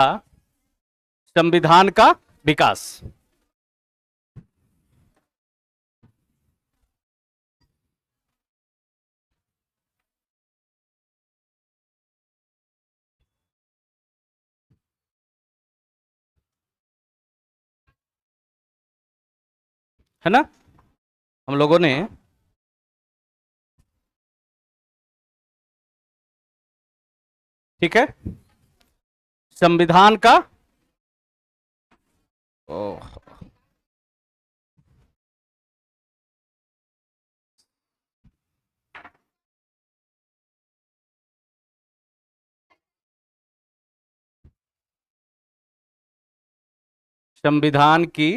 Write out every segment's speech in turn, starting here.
संविधान का विकास। है ना, हम लोगों ने ठीक है संविधान का संविधान की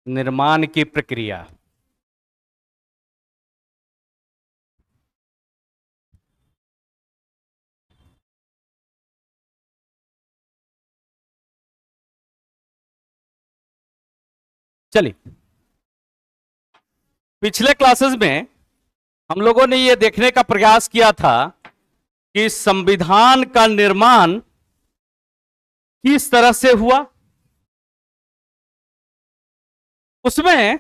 निर्माण की प्रक्रिया। चलिए, पिछले क्लासेस में हम लोगों ने यह देखने का प्रयास किया था कि संविधान का निर्माण किस तरह से हुआ, उसमें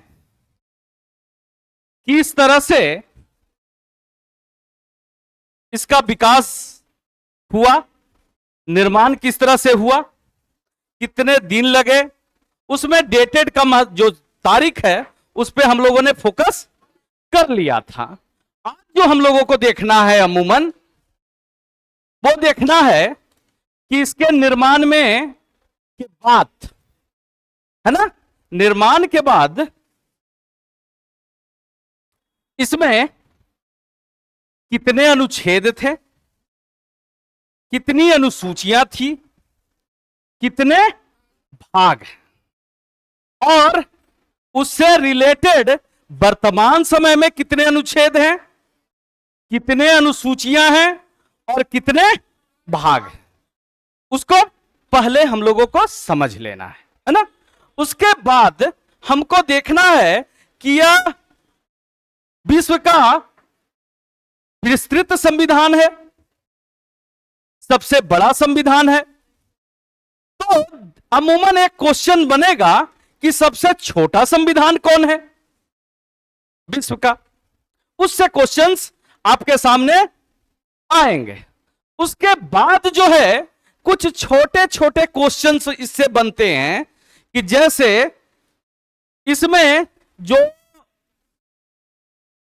किस तरह से इसका विकास हुआ, निर्माण किस तरह से हुआ, कितने दिन लगे, उसमें डेटेड का जो तारीख है उस पे हम लोगों ने फोकस कर लिया था। आज जो हम लोगों को देखना है अमूमन वो देखना है कि इसके निर्माण में के बाद, है ना, निर्माण के बाद इसमें कितने अनुच्छेद थे, कितनी अनुसूचियां थी, कितने भाग, और उससे रिलेटेड वर्तमान समय में कितने अनुच्छेद हैं, कितने अनुसूचियां हैं और कितने भाग, उसको पहले हम लोगों को समझ लेना है ना। उसके बाद हमको देखना है कि यह विश्व का विस्तृत संविधान है, सबसे बड़ा संविधान है। तो अमूमन एक क्वेश्चन बनेगा कि सबसे छोटा संविधान कौन है विश्व का। उससे क्वेश्चंस आपके सामने आएंगे। उसके बाद जो है कुछ छोटे छोटे क्वेश्चंस इससे बनते हैं कि जैसे इसमें जो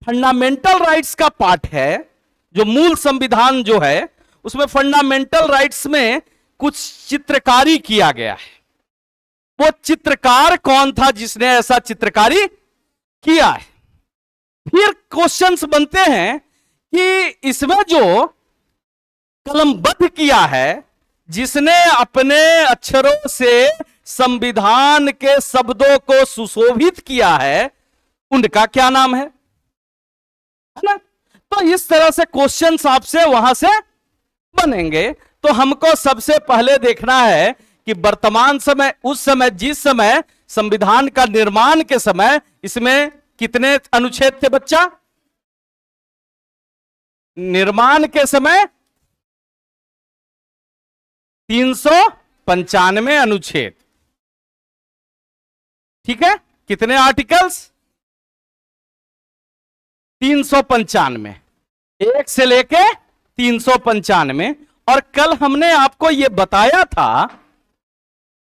फंडामेंटल राइट्स का पार्ट है, जो मूल संविधान जो है उसमें फंडामेंटल राइट्स में कुछ चित्रकारी किया गया है। वो चित्रकार कौन था जिसने ऐसा चित्रकारी किया है। फिर क्वेश्चंस बनते हैं कि इसमें जो कलमबद्ध किया है, जिसने अपने अक्षरों से संविधान के शब्दों को सुशोभित किया है, उनका क्या नाम है ना। तो इस तरह से क्वेश्चंस आपसे वहां से बनेंगे। तो हमको सबसे पहले देखना है कि वर्तमान समय, उस समय जिस समय संविधान का निर्माण के समय इसमें कितने अनुच्छेद थे बच्चा। निर्माण के समय 395 अनुच्छेद, ठीक है। कितने आर्टिकल्स, 395, 1 से लेके 395। और कल हमने आपको यह बताया था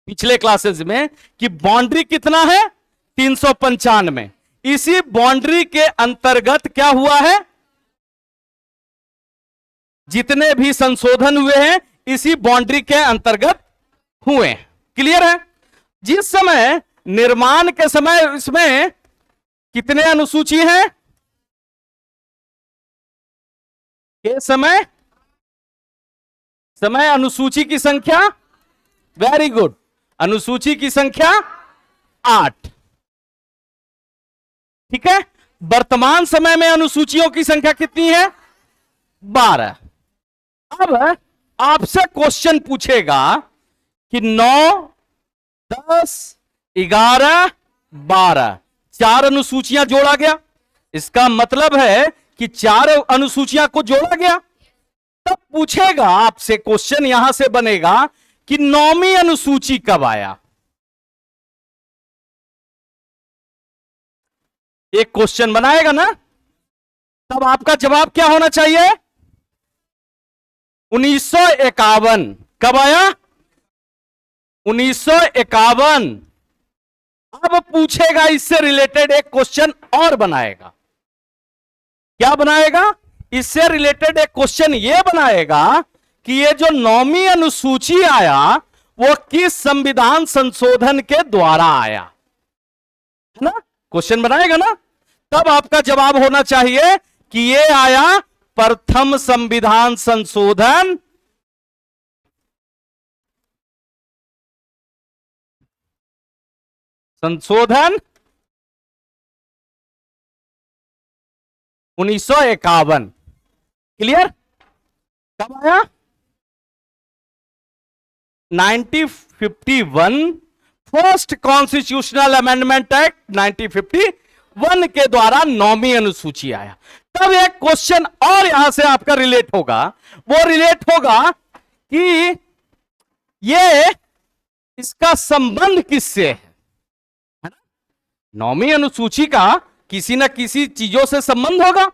पिछले क्लासेस में कि बाउंड्री कितना है, 395। इसी बाउंड्री के अंतर्गत क्या हुआ है, जितने भी संशोधन हुए हैं इसी बाउंड्री के अंतर्गत हुए। क्लियर है। जिस समय निर्माण के समय इसमें कितने अनुसूची हैं, के समय अनुसूची की संख्या, वेरी गुड, अनुसूची की संख्या 8, ठीक है। वर्तमान समय में अनुसूचियों की संख्या कितनी है, 12। अब आपसे क्वेश्चन पूछेगा कि 9, 10, 11, 12, 4 अनुसूचियां जोड़ा गया। इसका मतलब है कि 4 अनुसूचियां को जोड़ा गया। तब पूछेगा आपसे, क्वेश्चन यहां से बनेगा कि 9वीं अनुसूची कब आया। एक क्वेश्चन बनाएगा ना, तब आपका जवाब क्या होना चाहिए? 1951। कब आया? 1951। अब पूछेगा इससे रिलेटेड एक क्वेश्चन और बनाएगा। क्या बनाएगा? इससे रिलेटेड एक क्वेश्चन यह बनाएगा कि ये जो 9वीं अनुसूची आया वो किस संविधान संशोधन के द्वारा आया, है ना? क्वेश्चन बनाएगा ना, तब आपका जवाब होना चाहिए कि ये आया प्रथम संविधान संशोधन संशोधन 1951। क्लियर? कब आया? 1951 फर्स्ट कॉन्स्टिट्यूशनल अमेंडमेंट एक्ट 1951 के द्वारा 9वीं अनुसूची आया। तब एक क्वेश्चन और यहां से आपका रिलेट होगा, वो रिलेट होगा कि ये इसका संबंध किससे है ना? 9वीं अनुसूची का किसी ना किसी चीजों से संबंध होगा।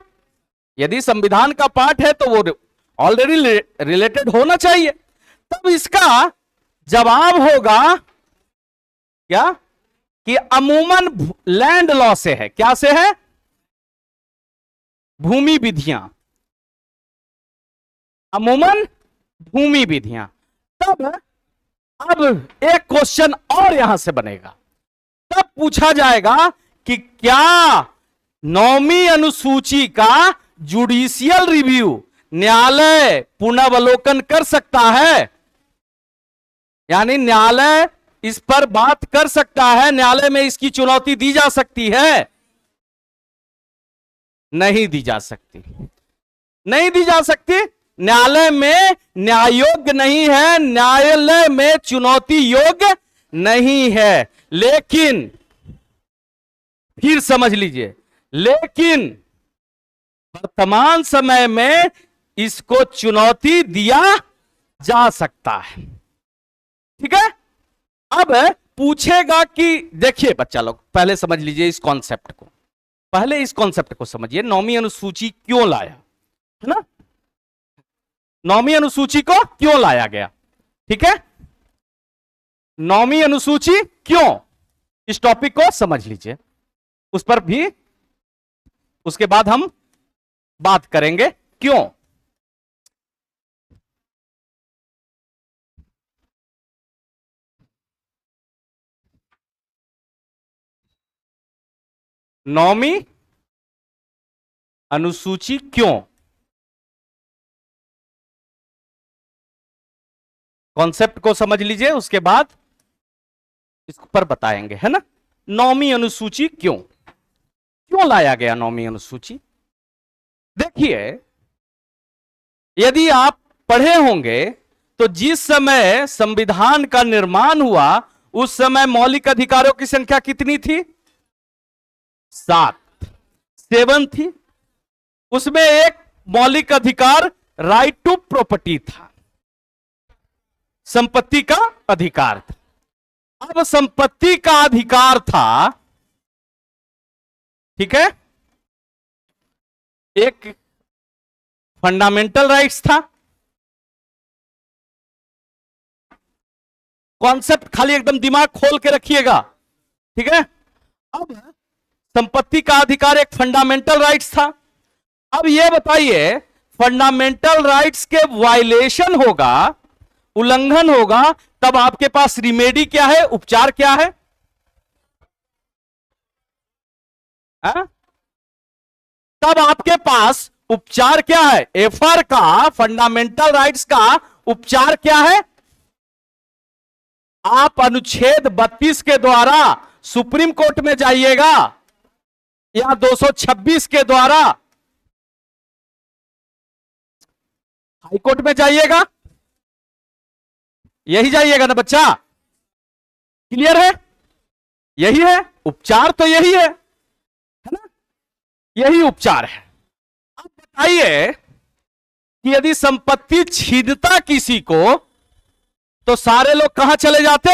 यदि संविधान का पार्ट है तो वो ऑलरेडी रिलेटेड होना चाहिए। तब इसका जवाब होगा क्या? कि अमूमन लैंड लॉ से है। क्या से है? भूमि विधियां, अमूमन भूमि विधियां। तब अब एक क्वेश्चन और यहां से बनेगा, तब पूछा जाएगा कि क्या 9वीं अनुसूची का जुडिशियल रिव्यू न्यायालय पुनर्वलोकन कर सकता है, यानी न्यायालय इस पर बात कर सकता है, न्यायालय में इसकी चुनौती दी जा सकती है? नहीं दी जा सकती, नहीं दी जा सकती। न्यायालय में न्याय योग्य नहीं है, न्यायालय में चुनौती योग्य नहीं है। लेकिन फिर समझ लीजिए, लेकिन वर्तमान समय में इसको चुनौती दिया जा सकता है। ठीक है? अब पूछेगा कि देखिए बच्चा लोग, पहले समझ लीजिए इस कॉन्सेप्ट को, पहले इस कॉन्सेप्ट को समझिए। 9वीं अनुसूची क्यों लाया, है ना? 9वीं अनुसूची को क्यों लाया गया? ठीक है, 9वीं अनुसूची क्यों, इस टॉपिक को समझ लीजिए, उस पर भी उसके बाद हम बात करेंगे क्यों। नौवीं अनुसूची क्यों, कॉन्सेप्ट को समझ लीजिए, उसके बाद इस पर बताएंगे, है ना? 9वीं अनुसूची क्यों, क्यों लाया गया 9वीं अनुसूची? देखिए, यदि आप पढ़े होंगे तो जिस समय संविधान का निर्माण हुआ उस समय मौलिक अधिकारों की संख्या कितनी थी? 7 थी। उसमें एक मौलिक अधिकार राइट टू प्रॉपर्टी था, संपत्ति का अधिकार था। अब संपत्ति का अधिकार था, ठीक है, एक फंडामेंटल राइट्स था। कॉन्सेप्ट खाली एकदम दिमाग खोल के रखिएगा, ठीक है? अब संपत्ति का अधिकार एक फंडामेंटल राइट्स था। अब यह बताइए, फंडामेंटल राइट्स के वायलेशन होगा, उल्लंघन होगा, तब आपके पास रिमेडी क्या है, उपचार क्या है? तब आपके पास उपचार क्या है? एफआर का, फंडामेंटल राइट्स का उपचार क्या है? आप अनुच्छेद 32 के द्वारा सुप्रीम कोर्ट में जाइएगा या 226 के द्वारा हाई कोर्ट में जाइएगा, यही जाइएगा ना बच्चा? क्लियर है? यही है उपचार, तो यही है ना? यही उपचार है। अब बताइए कि यदि संपत्ति छीनता किसी को तो सारे लोग कहां चले जाते?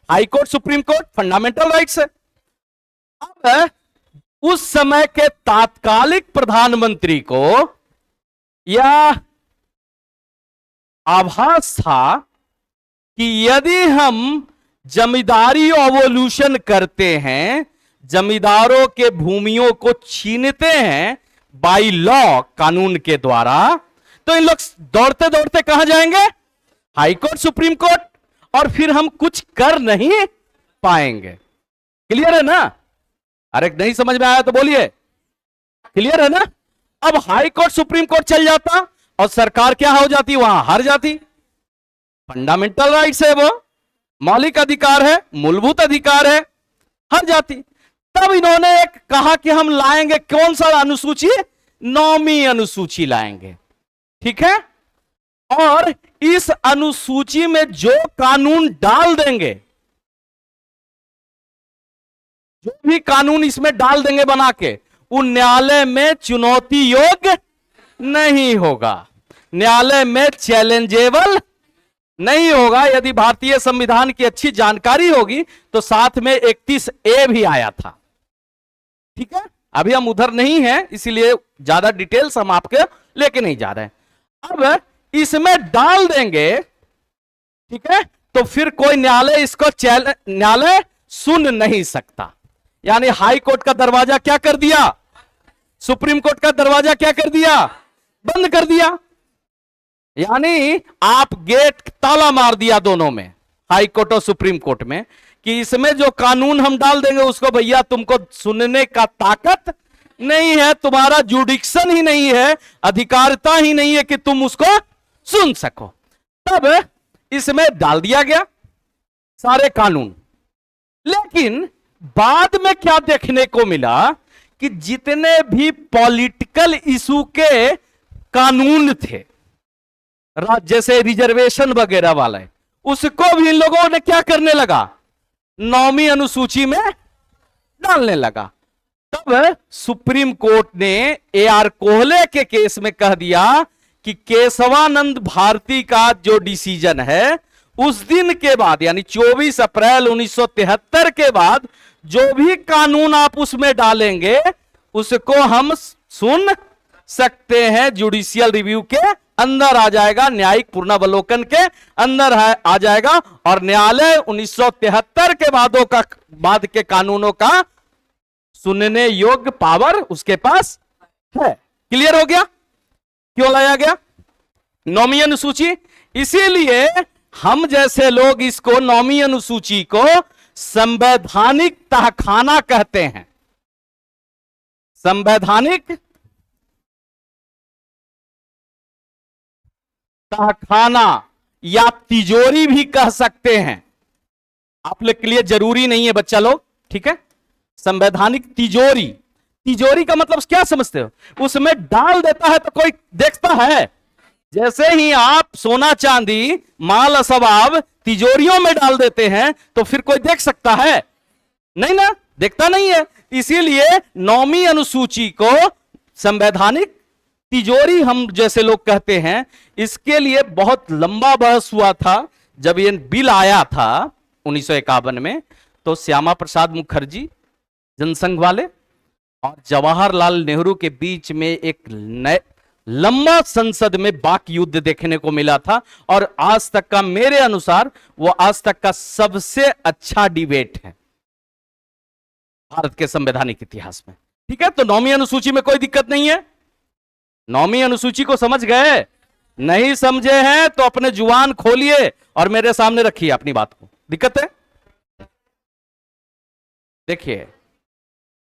High court, supreme court, fundamental rights है। अब उस समय के तात्कालिक प्रधानमंत्री को यह आभास था कि यदि हम जमींदारी ओवोल्यूशन करते हैं, जमींदारों के भूमियों को छीनते हैं बाय लॉ, कानून के द्वारा, तो इन लोग दौड़ते दौड़ते कहां जाएंगे? हाई कोर्ट, सुप्रीम कोर्ट, और फिर हम कुछ कर नहीं पाएंगे। क्लियर है ना? अरे नहीं समझ में आया तो बोलिए। क्लियर है ना? अब हाई कोर्ट, सुप्रीम कोर्ट चल जाता और सरकार क्या हो जाती? वहां हार जाती। फंडामेंटल राइट्स है, वो मौलिक अधिकार है, मूलभूत अधिकार है, हार जाती। तब इन्होंने एक कहा कि हम लाएंगे कौन सा अनुसूची? 9वीं अनुसूची लाएंगे। ठीक है? और इस अनुसूची में जो कानून डाल देंगे, जो भी कानून इसमें डाल देंगे बना के, वो न्यायालय में चुनौती योग्य नहीं होगा, न्यायालय में चैलेंजेबल नहीं होगा। यदि भारतीय संविधान की अच्छी जानकारी होगी तो साथ में 31A भी आया था। ठीक है? अभी हम उधर नहीं हैं, इसीलिए ज्यादा डिटेल्स हम आपके लेके नहीं जा रहे हैं। अब इसमें डाल देंगे, ठीक है, तो फिर कोई न्यायालय इसको न्यायालय सुन नहीं सकता। यानी हाई कोर्ट का दरवाजा क्या कर दिया? सुप्रीम कोर्ट का दरवाजा क्या कर दिया? बंद कर दिया। यानी आप गेट ताला मार दिया दोनों में, हाई कोर्ट और सुप्रीम कोर्ट में, कि इसमें जो कानून हम डाल देंगे उसको भैया तुमको सुनने का ताकत नहीं है, तुम्हारा जुडिक्शन ही नहीं है, अधिकारिता ही नहीं है कि तुम उसको सुन सको। तब इसमें डाल दिया गया सारे कानून। लेकिन बाद में क्या देखने को मिला कि जितने भी पॉलिटिकल इशू के कानून थे, जैसे रिजर्वेशन वगैरह वाले, उसको भी इन लोगों ने क्या करने लगा? 9वीं अनुसूची में डालने लगा। तब सुप्रीम कोर्ट ने AR कोहले के केस में कह दिया कि केशवानंद भारती का जो डिसीजन है, उस दिन के बाद यानी 24 अप्रैल 1973 के बाद जो भी कानून आप उसमें डालेंगे उसको हम सुन सकते हैं, जुडिशियल रिव्यू के अंदर आ जाएगा, न्यायिक पुनरावलोकन के अंदर आ जाएगा, और न्यायालय 1973 के बाद के कानूनों का सुनने योग्य पावर उसके पास है। क्लियर हो गया क्यों लाया गया 9वीं अनुसूची? इसीलिए हम जैसे लोग इसको 9वीं अनुसूची को संवैधानिक तहखाना कहते हैं। संवैधानिक तहखाना या तिजोरी भी कह सकते हैं। आप लोग के लिए जरूरी नहीं है बच्चा लोग, ठीक है? संवैधानिक तिजोरी, तिजोरी का मतलब क्या समझते हो? उसमें डाल देता है तो कोई देखता है? जैसे ही आप सोना चांदी माल असबाब तिजोरियों में डाल देते हैं तो फिर कोई देख सकता है? नहीं ना, देखता नहीं है। इसीलिए 9वीं अनुसूची को संवैधानिक तिजोरी हम जैसे लोग कहते हैं। इसके लिए बहुत लंबा बहस हुआ था। जब ये बिल आया था 1951 में, तो श्यामा प्रसाद मुखर्जी जनसंघ वाले और जवाहरलाल नेहरू के बीच में एक लंबा संसद में वाक युद्ध देखने को मिला था, और आज तक का, मेरे अनुसार वो आज तक का सबसे अच्छा डिबेट है भारत के संवैधानिक इतिहास में। ठीक है, तो 9वीं अनुसूची में कोई दिक्कत नहीं है। 9वीं अनुसूची को समझ गए? नहीं समझे हैं तो अपने जुबान खोलिए और मेरे सामने रखिए अपनी बात को। दिक्कत है? देखिए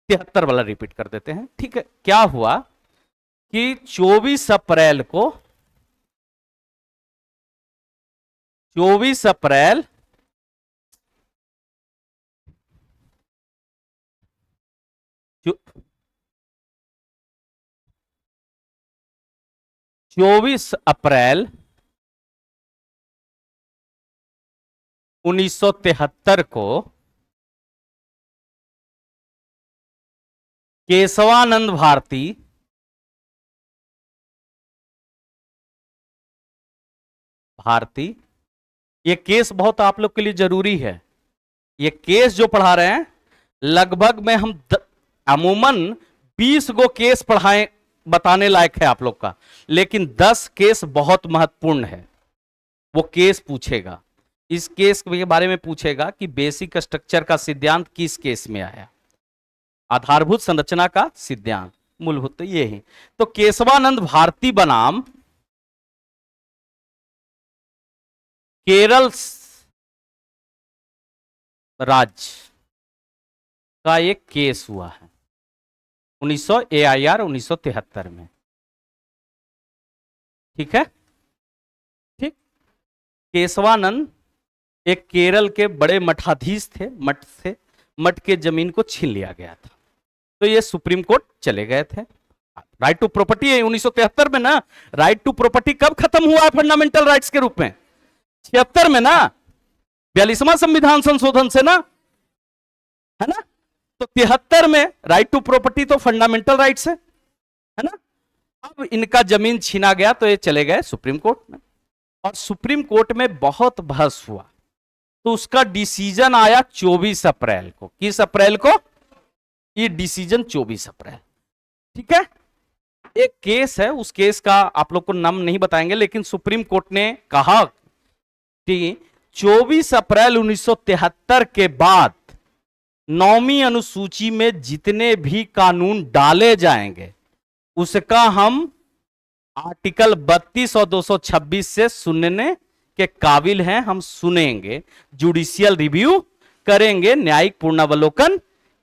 73 वाला रिपीट कर देते हैं। ठीक है, क्या हुआ कि 24 अप्रैल को 24 अप्रैल 24 अप्रैल 1973 को केशवानंद भारती भारती। ये केस बहुत आप लोग के लिए जरूरी है। ये केस जो पढ़ा रहे हैं लगभग में हम अमूमन 20 गो केस पढ़ाएं, बताने लायक है आप लोग का, लेकिन 10 केस बहुत महत्वपूर्ण है। वो केस पूछेगा, इस केस के बारे में पूछेगा कि बेसिक स्ट्रक्चर का सिद्धांत किस केस में आया, आधारभूत संरचना का सिद्धांत, मूलभूत, तो ये है। तो केशवानंद भारती बनाम केरल राज्य का एक केस हुआ है 1900 AIR 1973 में। ठीक है, ठीक। केशवानंद एक केरल के बड़े मठाधीश थे, मठ के जमीन को छीन लिया गया था, तो ये सुप्रीम कोर्ट चले गए थे। राइट टू प्रॉपर्टी है 1973 में ना। राइट टू प्रॉपर्टी कब खत्म हुआ है फंडामेंटल राइट्स के रूप में? 76 में ना, 42वां संविधान संशोधन से ना, है ना। तो 73 में राइट टू प्रॉपर्टी तो फंडामेंटल राइट्स है ना। अब इनका जमीन छीना गया तो ये चले गए सुप्रीम कोर्ट में, और सुप्रीम कोर्ट में बहुत बहस हुआ, तो उसका डिसीजन आया 24 अप्रैल को। किस अप्रैल को? ये डिसीजन 24 अप्रैल। ठीक है, एक केस है, उस केस का आप लोग को नाम नहीं बताएंगे, लेकिन सुप्रीम कोर्ट ने कहा कि 24 अप्रैल 1973 के बाद 9वीं अनुसूची में जितने भी कानून डाले जाएंगे उसका हम आर्टिकल 32 और 226 से सुनने के काबिल हैं, हम सुनेंगे, जुडिशियल रिव्यू करेंगे, न्यायिक पूर्णावलोकन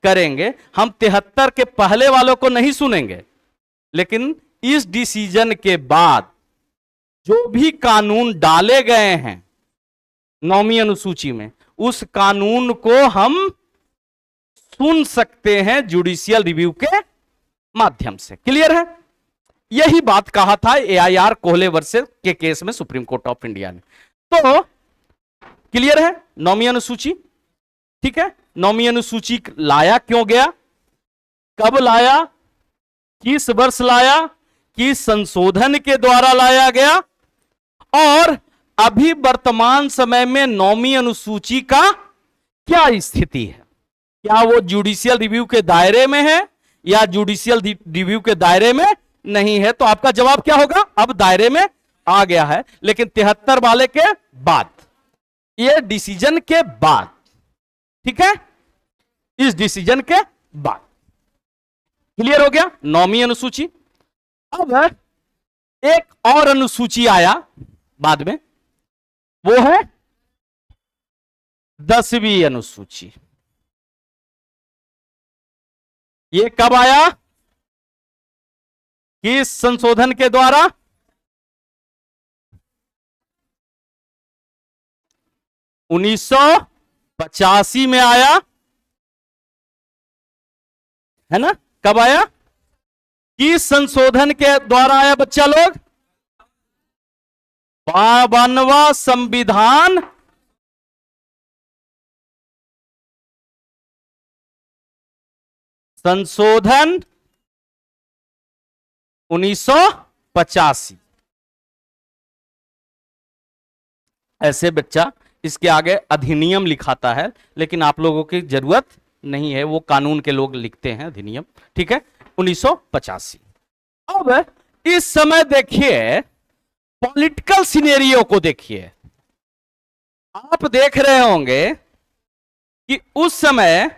करेंगे। हम 73 के पहले वालों को नहीं सुनेंगे, लेकिन इस डिसीजन के बाद जो भी कानून डाले गए हैं 9वीं अनुसूची में, उस कानून को हम सुन सकते हैं जुडिशियल रिव्यू के माध्यम से। क्लियर है? यही बात कहा था AIR कोहले वर्सेस के केस में सुप्रीम कोर्ट ऑफ इंडिया ने। तो क्लियर है 9वीं अनुसूची। ठीक है, 9वीं अनुसूची लाया क्यों गया, कब लाया, किस वर्ष लाया, किस संशोधन के द्वारा लाया गया, और अभी वर्तमान समय में 9वीं अनुसूची का क्या स्थिति है, क्या वो जुडिशियल रिव्यू के दायरे में है या जुडिशियल रिव्यू के दायरे में नहीं है। तो आपका जवाब क्या होगा? अब दायरे में आ गया है, लेकिन 73 वाले के बाद, ये डिसीजन के बाद। ठीक है, इस डिसीजन के बाद क्लियर हो गया 9वीं अनुसूची। अब एक और अनुसूची आया बाद में, वो है 10वीं अनुसूची। ये कब आया, किस संशोधन के द्वारा? 1985 में आया, है ना। कब आया, किस संशोधन के द्वारा आया बच्चा लोग? 52वां संविधान संशोधन 1985। ऐसे बच्चा इसके आगे अधिनियम लिखाता है, लेकिन आप लोगों की जरूरत नहीं है, वो कानून के लोग लिखते हैं अधिनियम। ठीक है, 1985। अब इस समय देखिए पॉलिटिकल सिनेरियो को देखिए। आप देख रहे होंगे कि उस समय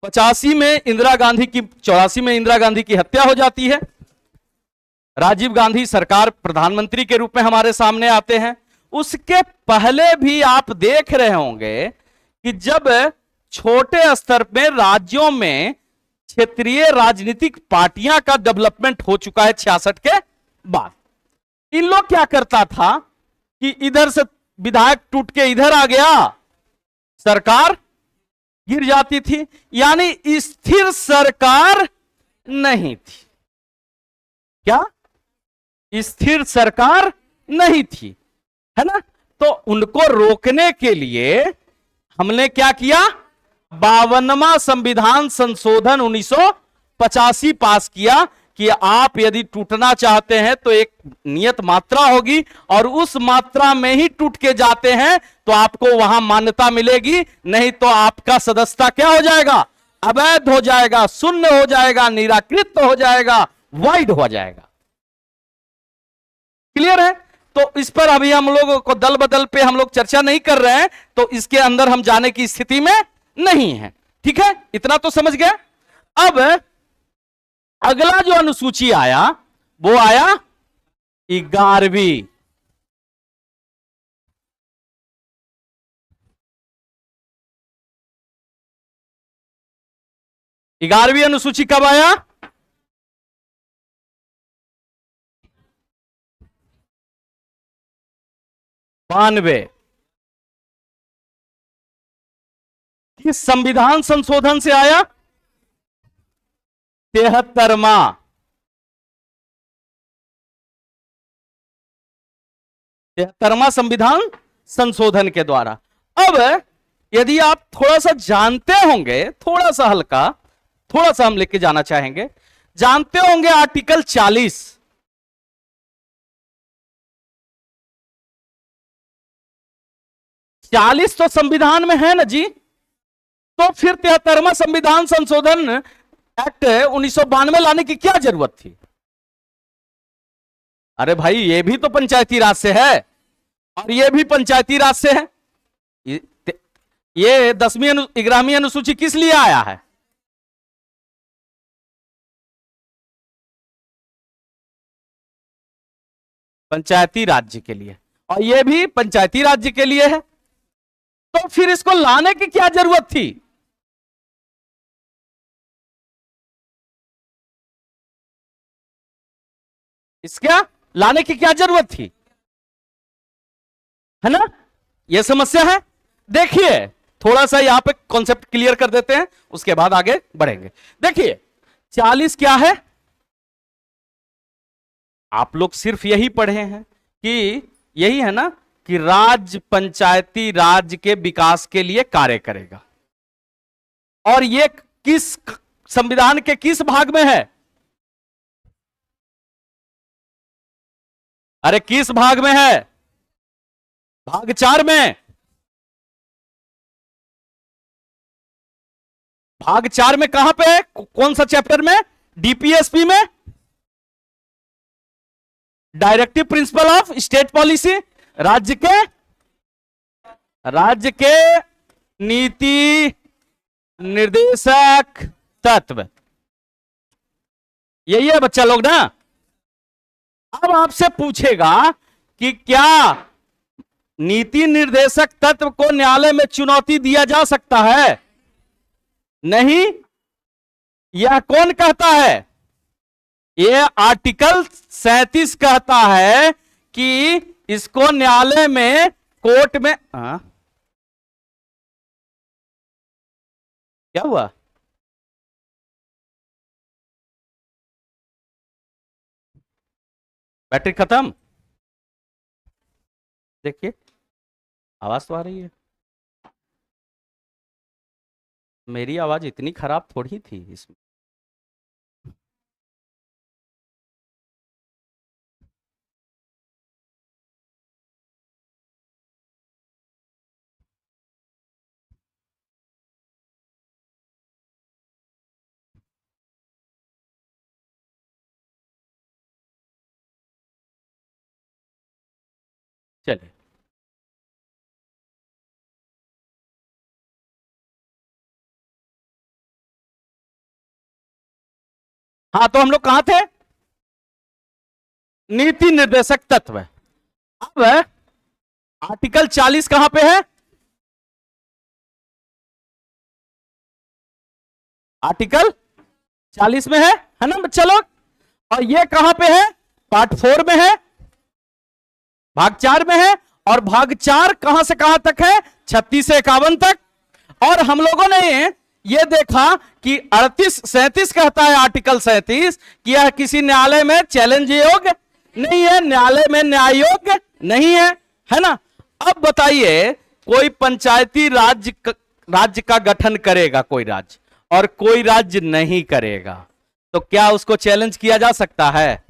85 में इंदिरा गांधी की, 84 में इंदिरा गांधी की हत्या हो जाती है, राजीव गांधी सरकार प्रधानमंत्री के रूप में हमारे सामने आते हैं। उसके पहले भी आप देख रहे होंगे कि जब छोटे स्तर में राज्यों में क्षेत्रीय राजनीतिक पार्टियां का डेवलपमेंट हो चुका है 66 के बाद, इन लोग क्या करता था कि इधर से विधायक टूट के इधर आ गया, सरकार गिर जाती थी, यानी स्थिर सरकार नहीं थी। क्या स्थिर सरकार नहीं थी, है ना। तो उनको रोकने के लिए हमने क्या किया, 52वां संविधान संशोधन 1985 पास किया, कि आप यदि टूटना चाहते हैं तो एक नियत मात्रा होगी और उस मात्रा में ही टूट के जाते हैं तो आपको वहां मान्यता मिलेगी, नहीं तो आपका सदस्यता क्या हो जाएगा, अवैध हो जाएगा, शून्य हो जाएगा, निराकृत हो जाएगा, वाइड हो जाएगा। क्लियर है? तो इस पर अभी हम लोग को दल बदल पे हम लोग चर्चा नहीं कर रहे हैं, तो इसके अंदर हम जाने की स्थिति में नहीं है। ठीक है, इतना तो समझ गए। अब अगला जो अनुसूची आया वो आया 11वीं। 11वीं अनुसूची कब आया? 92। किस संविधान संशोधन से आया? 73वां। 73वां संविधान संशोधन के द्वारा। अब यदि आप थोड़ा सा जानते होंगे, थोड़ा सा हल्का, थोड़ा सा हम लेके जाना चाहेंगे, जानते होंगे आर्टिकल 40। 40 तो संविधान में है ना जी, तो फिर 73वां संविधान संशोधन एक्ट 1992 लाने की क्या जरूरत थी? अरे भाई, ये भी तो पंचायती राज से है और ये भी पंचायती राज से है। ये 10वीं 11वीं अनुसूची किस लिए आया है? पंचायती राज्य के लिए, और ये भी पंचायती राज्य के लिए है। तो फिर इसको लाने की क्या जरूरत थी? इसका लाने की क्या जरूरत थी, है ना? यह समस्या है। देखिए, थोड़ा सा यहां पे कॉन्सेप्ट क्लियर कर देते हैं, उसके बाद आगे बढ़ेंगे। देखिए, 40 क्या है? आप लोग सिर्फ यही पढ़े हैं कि यही है ना कि राज्य पंचायती राज के विकास के लिए कार्य करेगा। और ये किस संविधान के किस भाग में है? अरे किस भाग में है? भाग 4 में। भाग 4 में कहां पे है? कौन सा चैप्टर में? डीपीएसपी में, directive principle of state policy. राज्य के नीति निर्देशक तत्व, यही है बच्चा लोग ना। अब आपसे पूछेगा कि क्या नीति निर्देशक तत्व को न्यायालय में चुनौती दिया जा सकता है? नहीं। यह कौन कहता है? यह आर्टिकल 37 कहता है कि इसको न्यायालय में, कोर्ट में। क्या हुआ? बैटरी खत्म? देखिए, आवाज तो आ रही है। मेरी आवाज इतनी खराब थोड़ी थी इसमें। चलिए, हाँ, तो हम लोग कहां थे? नीति निर्देशक तत्व। अब आर्टिकल 40 कहां पे है? आर्टिकल 40 में है ना बच्चा लोग? और ये कहां पे है? पार्ट 4 में है, भाग 4 में है। और भाग 4 कहां से कहां तक है? 36 से 51 तक। और हम लोगों ने यह देखा कि 37 कहता है, आर्टिकल 37, कि यह किसी न्यायालय में चैलेंज योग्य नहीं है, न्यायालय में न्याय योग्य नहीं है ना? अब बताइए, कोई पंचायती राज्य का गठन करेगा कोई राज्य, और कोई राज्य नहीं करेगा, तो क्या उसको चैलेंज किया जा सकता है?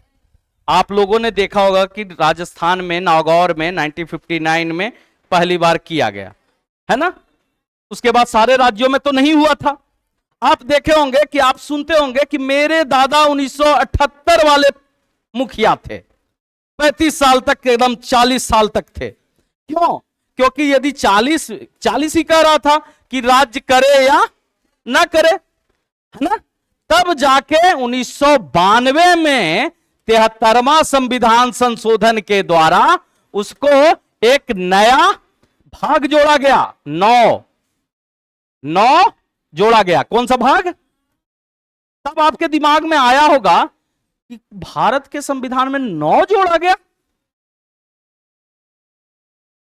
आप लोगों ने देखा होगा कि राजस्थान में नागौर में 1959 में पहली बार किया गया है ना। उसके बाद सारे राज्यों में तो नहीं हुआ था। आप देखे होंगे कि आप सुनते होंगे कि मेरे दादा 1978 वाले मुखिया थे, 35 साल तक, एकदम 40 साल तक थे। क्यों? क्योंकि यदि 40 ही कह रहा था कि राज्य करे या ना करे, है ना। तब जाके 1992 में 73वां संविधान संशोधन के द्वारा उसको एक नया भाग जोड़ा गया, 9 जोड़ा गया। कौन सा भाग? तब आपके दिमाग में आया होगा कि भारत के संविधान में 9 जोड़ा गया,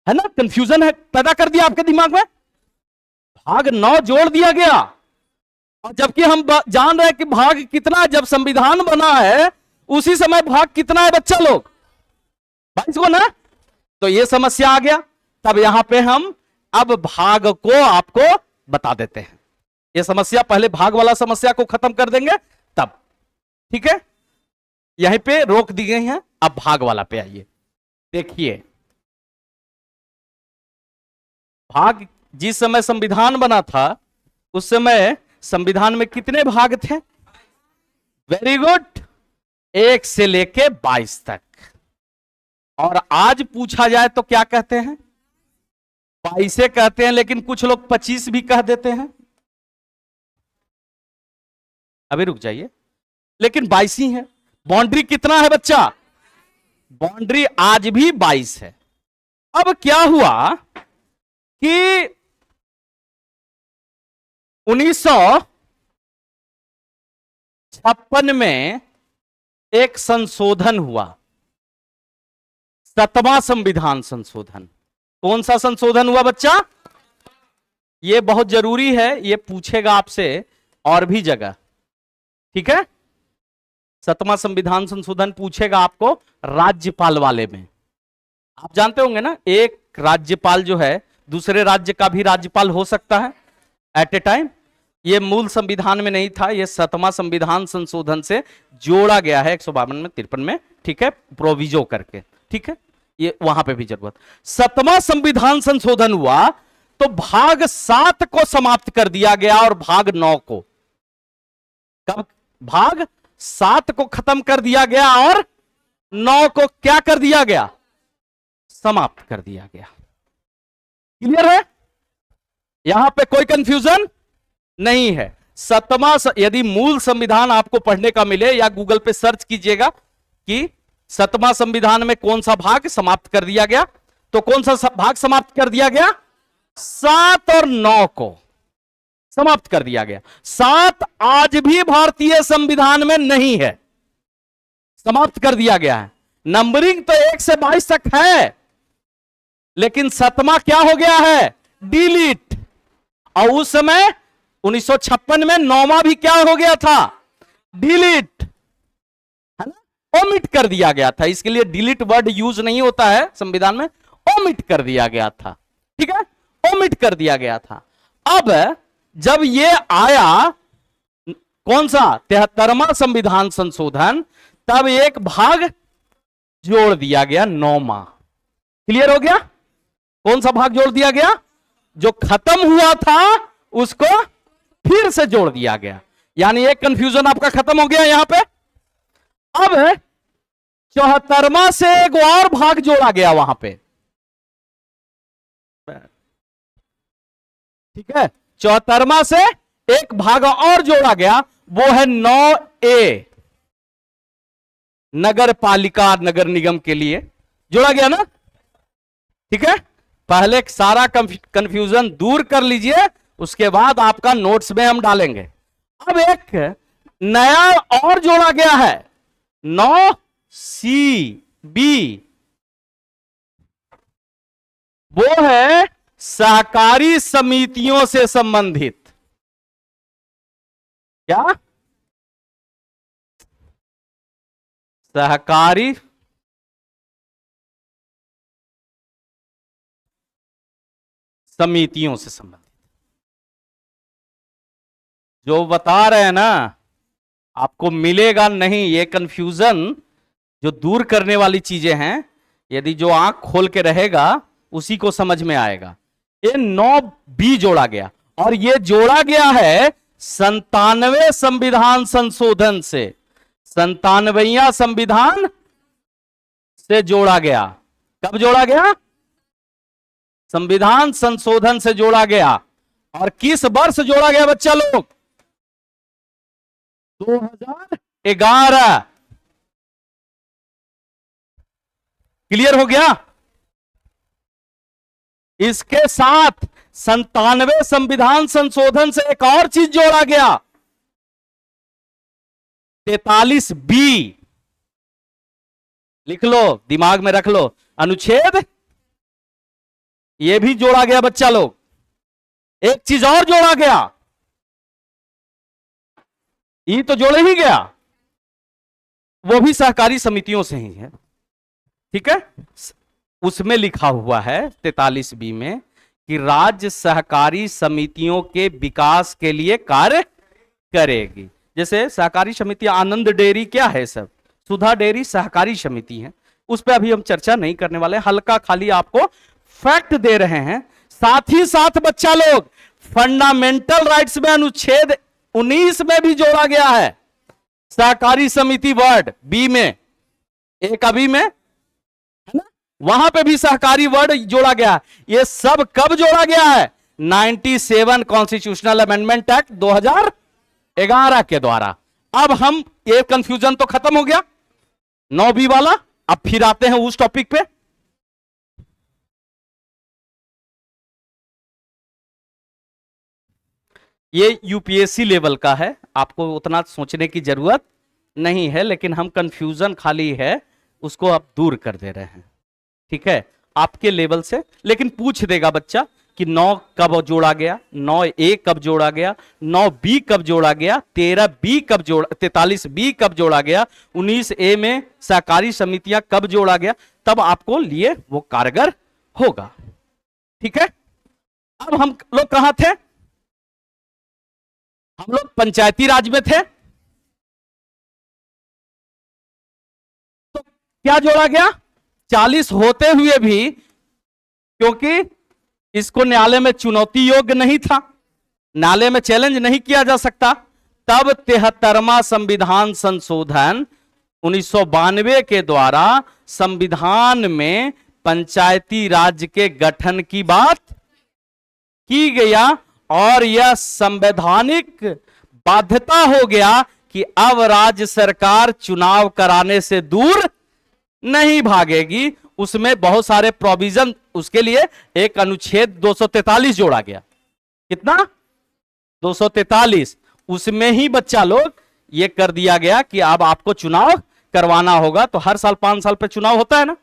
है ना। कंफ्यूजन है पैदा कर दिया आपके दिमाग में, भाग 9 जोड़ दिया गया। और जबकि हम जान रहे हैं कि भाग कितना, जब संविधान बना है उसी समय भाग कितना है बच्चा लोग, 22 को ना। तो यह समस्या आ गया। तब यहां पे हम अब भाग को आपको बता देते हैं। यह समस्या, पहले भाग वाला समस्या को खत्म कर देंगे तब, ठीक है। यहीं पे रोक दी गई है, अब भाग वाला पे आइए। देखिए, भाग, जिस समय संविधान बना था उस समय संविधान में कितने भाग थे? वेरी गुड, 1 से लेके 22 तक। और आज पूछा जाए तो क्या कहते हैं? 22 कहते हैं, लेकिन कुछ लोग 25 भी कह देते हैं। अभी रुक जाइए, लेकिन 22 ही है। बाउंड्री कितना है बच्चा? बाउंड्री आज भी 22 है। अब क्या हुआ कि 1956 में एक संशोधन हुआ, 7वां संविधान संशोधन। कौन सा संशोधन हुआ बच्चा? यह बहुत जरूरी है, यह पूछेगा आपसे और भी जगह, ठीक है। 7वां संविधान संशोधन पूछेगा आपको राज्यपाल वाले में। आप जानते होंगे ना, एक राज्यपाल जो है दूसरे राज्य का भी राज्यपाल हो सकता है एट ए टाइम। यह मूल संविधान में नहीं था, यह 7वां संविधान संशोधन से जोड़ा गया है 152 में, 53 में, ठीक है, प्रोविजो करके, ठीक है। ये वहां पे भी जरूरत। 7वां संविधान संशोधन हुआ तो भाग 7 को समाप्त कर दिया गया और भाग 9 को, कब? भाग 7 को खत्म कर दिया गया और 9 को क्या कर दिया गया? समाप्त कर दिया गया। क्लियर है? यहां पे कोई कंफ्यूजन नहीं है। 7वां, यदि मूल संविधान आपको पढ़ने का मिले या गूगल पे सर्च कीजिएगा कि 7वां संविधान में कौन सा भाग समाप्त कर दिया गया, तो कौन सा भाग समाप्त कर दिया गया? 7 और 9 को समाप्त कर दिया गया। 7 आज भी भारतीय संविधान में नहीं है, समाप्त कर दिया गया है। नंबरिंग तो 1 से 22 तक है, लेकिन 7वां क्या हो गया है? डिलीट। और उस समय 1956 में 9वां भी क्या हो गया था? डिलीट, है ना, ओमिट कर दिया गया था। इसके लिए डिलीट वर्ड यूज नहीं होता है संविधान में, ओमिट कर दिया गया था, ठीक है, ओमिट कर दिया गया था। अब जब ये आया कौन सा? 73वां संविधान संशोधन, तब एक भाग जोड़ दिया गया, 9वां। क्लियर हो गया? कौन सा भाग जोड़ दिया गया? जो खत्म हुआ था उसको फिर से जोड़ दिया गया। यानी एक कंफ्यूजन आपका खत्म हो गया यहां पे। अब 74वां से एक और भाग जोड़ा गया वहां पे, ठीक है। 74वां से एक भाग और जोड़ा गया, वो है 9A, नगर पालिका नगर निगम के लिए जोड़ा गया ना, ठीक है। पहले सारा कंफ्यूजन दूर कर लीजिए, उसके बाद आपका नोट्स में हम डालेंगे। अब एक नया और जोड़ा गया है, 9CB, वो है सहकारी समितियों से संबंधित। क्या? सहकारी समितियों से संबंधित। जो बता रहे हैं ना आपको मिलेगा नहीं। ये कंफ्यूजन जो दूर करने वाली चीजें हैं, यदि जो आंख खोल के रहेगा उसी को समझ में आएगा। ये 9B जोड़ा गया, और ये जोड़ा गया है 97वें संविधान संशोधन से। 97वां संविधान से जोड़ा गया। कब जोड़ा गया? संविधान संशोधन से जोड़ा गया। और किस वर्ष जोड़ा गया बच्चा लोग? 2011। क्लियर हो गया? इसके साथ 97वें संविधान संशोधन से एक और चीज जोड़ा गया, 43B। लिख लो, दिमाग में रख लो, अनुच्छेद ये भी जोड़ा गया बच्चा लोग। एक चीज और जोड़ा गया, ये तो जोड़े ही गया, वो भी सहकारी समितियों से ही है। ठीक है, उसमें लिखा हुआ है 43B में कि राज्य सहकारी समितियों के विकास के लिए कार्य करेगी। जैसे सहकारी समिति, आनंद डेयरी क्या है सब, सुधा डेयरी सहकारी समिति है, उस पर अभी हम चर्चा नहीं करने वाले, हल्का खाली आपको फैक्ट दे रहे हैं। साथ ही साथ बच्चा लोग फंडामेंटल राइट्स में अनुच्छेद 19 में भी जोड़ा गया है सहकारी समिति वर्ड, बी में, एक अभी में है ना, वहां पे भी सहकारी वर्ड जोड़ा गया। ये सब कब जोड़ा गया है? 97 कॉन्स्टिट्यूशनल अमेंडमेंट एक्ट 2011 के द्वारा। अब हम, ये कंफ्यूजन तो खत्म हो गया 9B वाला। अब फिर आते हैं उस टॉपिक पे। ये यूपीएससी लेवल का है, आपको उतना सोचने की जरूरत नहीं है, लेकिन हम कंफ्यूजन खाली है उसको अब दूर कर दे रहे हैं। ठीक है, आपके लेवल से, लेकिन पूछ देगा बच्चा कि 9 कब जोड़ा गया, 9A कब जोड़ा गया, 9B कब जोड़ा गया, 13B कब जोड़ा, 43B कब जोड़ा गया, 19A में सहकारी समितियां कब जोड़ा गया, तब आपको लिए वो कारगर होगा। ठीक है, अब हम लोग कहां थे? हम लोग पंचायती राज में थे। तो क्या जोड़ा गया? 40 होते हुए भी, क्योंकि इसको न्यायालय में चुनौती योग्य नहीं था, न्यायालय में चैलेंज नहीं किया जा सकता, तब 73वां संविधान संशोधन 1992 के द्वारा संविधान में पंचायती राज के गठन की बात की गया, और यह संवैधानिक बाध्यता हो गया कि अब राज्य सरकार चुनाव कराने से दूर नहीं भागेगी। उसमें बहुत सारे प्रोविजन, उसके लिए एक अनुच्छेद 243 जोड़ा गया। कितना? 243। उसमें ही बच्चा लोग ये कर दिया गया कि अब आपको चुनाव करवाना होगा, तो हर साल 5 साल पे चुनाव होता है ना,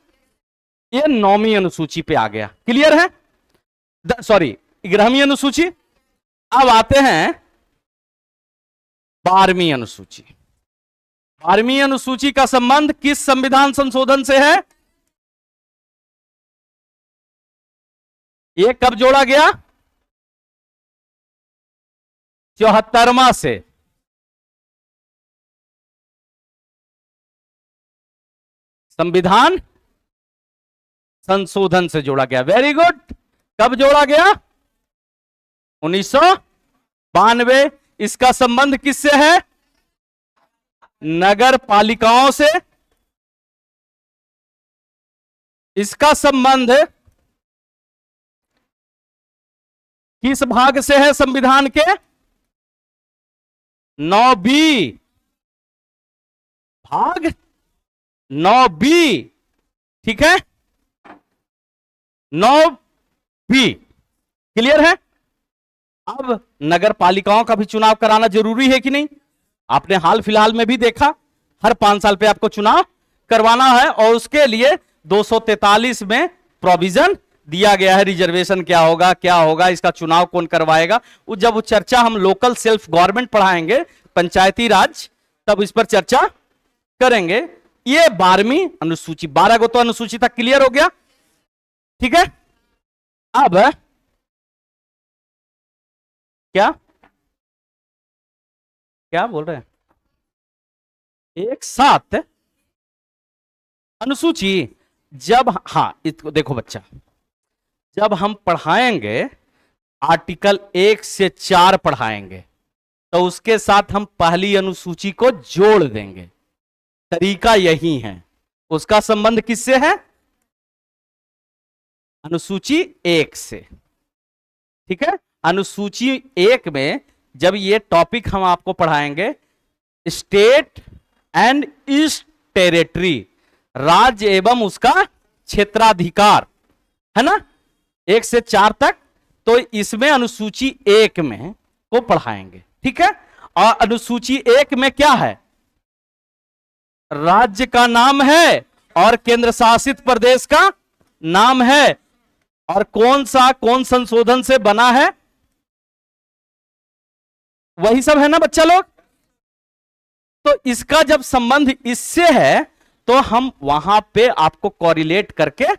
ये 9वीं अनुसूची पे आ गया। क्लियर है? सॉरी, 11वीं अनुसूची। अब आते हैं 12वीं अनुसूची। 12वीं अनुसूची का संबंध किस संविधान संशोधन से है? ये कब जोड़ा गया? 74वां से। संविधान संशोधन से जोड़ा गया। Very good. कब जोड़ा गया? 1992। इसका संबंध किससे है? नगर पालिकाओं से। इसका संबंध किस भाग से है संविधान के? 9B भाग 9B। ठीक है, 9B। क्लियर है? अब नगर पालिकाओं का भी चुनाव कराना जरूरी है कि नहीं? आपने हाल फिलहाल में भी देखा, हर 5 साल पे आपको चुनाव करवाना है, और उसके लिए 243 में प्रोविजन दिया गया है, रिजर्वेशन क्या होगा, क्या होगा, इसका चुनाव कौन करवाएगा। जब वो चर्चा हम लोकल सेल्फ गवर्नमेंट पढ़ाएंगे, पंचायती राज, तब इस पर चर्चा करेंगे। ये 12वीं अनुसूची, 12 को तो अनुसूची तक क्लियर हो गया। ठीक है, अब क्या क्या बोल रहे हैं? एक साथ अनुसूची, जब, हाँ इसको देखो बच्चा, जब हम पढ़ाएंगे आर्टिकल 1 से 4 पढ़ाएंगे तो उसके साथ हम पहली अनुसूची को जोड़ देंगे। तरीका यही है। उसका संबंध किससे है? अनुसूची 1 से। ठीक है, अनुसूची 1 में जब ये टॉपिक हम आपको पढ़ाएंगे, स्टेट एंड ईस्ट टेरिटरी, राज्य एवं उसका क्षेत्राधिकार, है ना, 1 से 4 तक, तो इसमें अनुसूची 1 में को पढ़ाएंगे। ठीक है, और अनुसूची 1 में क्या है? राज्य का नाम है और केंद्र शासित प्रदेश का नाम है, और कौन संशोधन से बना है, वही सब है ना बच्चा लोग। तो इसका जब संबंध इससे है तो हम वहां पे आपको कोरिलेट करके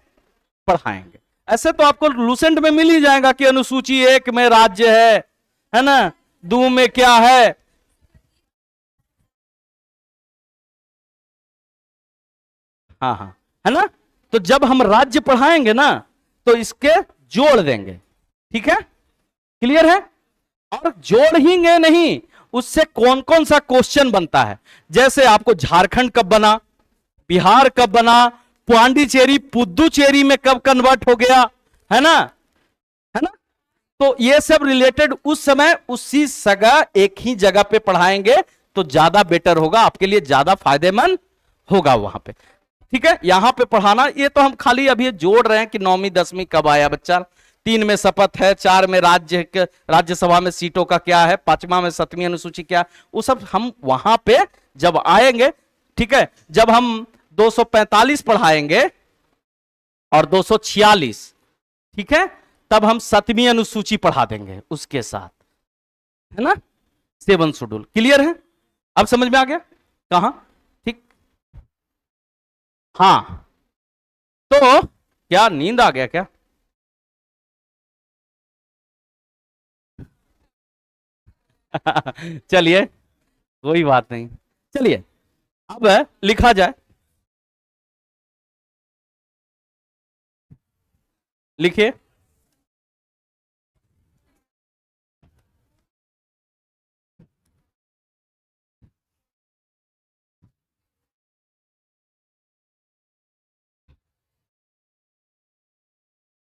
पढ़ाएंगे। ऐसे तो आपको लूसेंट में मिल ही जाएगा कि अनुसूची 1 में राज्य है ना, 2 में क्या है, हाँ हाँ, है ना। तो जब हम राज्य पढ़ाएंगे ना तो इसके जोड़ देंगे। ठीक है, क्लियर है। और जोड़ ही नहीं, उससे कौन कौन सा क्वेश्चन बनता है, जैसे आपको झारखंड कब बना, बिहार कब बना, पांडिचेरी पुदुचेरी में कब कन्वर्ट हो गया, है ना, है ना। तो ये सब रिलेटेड उस समय उसी जगह एक ही जगह पे पढ़ाएंगे तो ज्यादा बेटर होगा, आपके लिए ज्यादा फायदेमंद होगा वहां पे। ठीक है, यहां पे पढ़ाना, ये तो हम खाली अभी जोड़ रहे हैं कि 9वीं 10वीं कब आया बच्चा, 3 में शपथ है, 4 में राज्यसभा में सीटों का क्या है, 5वां में 7वीं अनुसूची क्या है, वो सब हम वहां पे जब आएंगे। ठीक है, जब हम 245 पढ़ाएंगे और 246, ठीक है, तब हम 7वीं अनुसूची पढ़ा देंगे उसके साथ, है ना, 7 शेड्यूल। क्लियर है, अब समझ में आ गया कहां? ठीक, हाँ। तो क्या नींद आ गया क्या? चलिए कोई बात नहीं, चलिए अब लिखा जाए। लिखिए,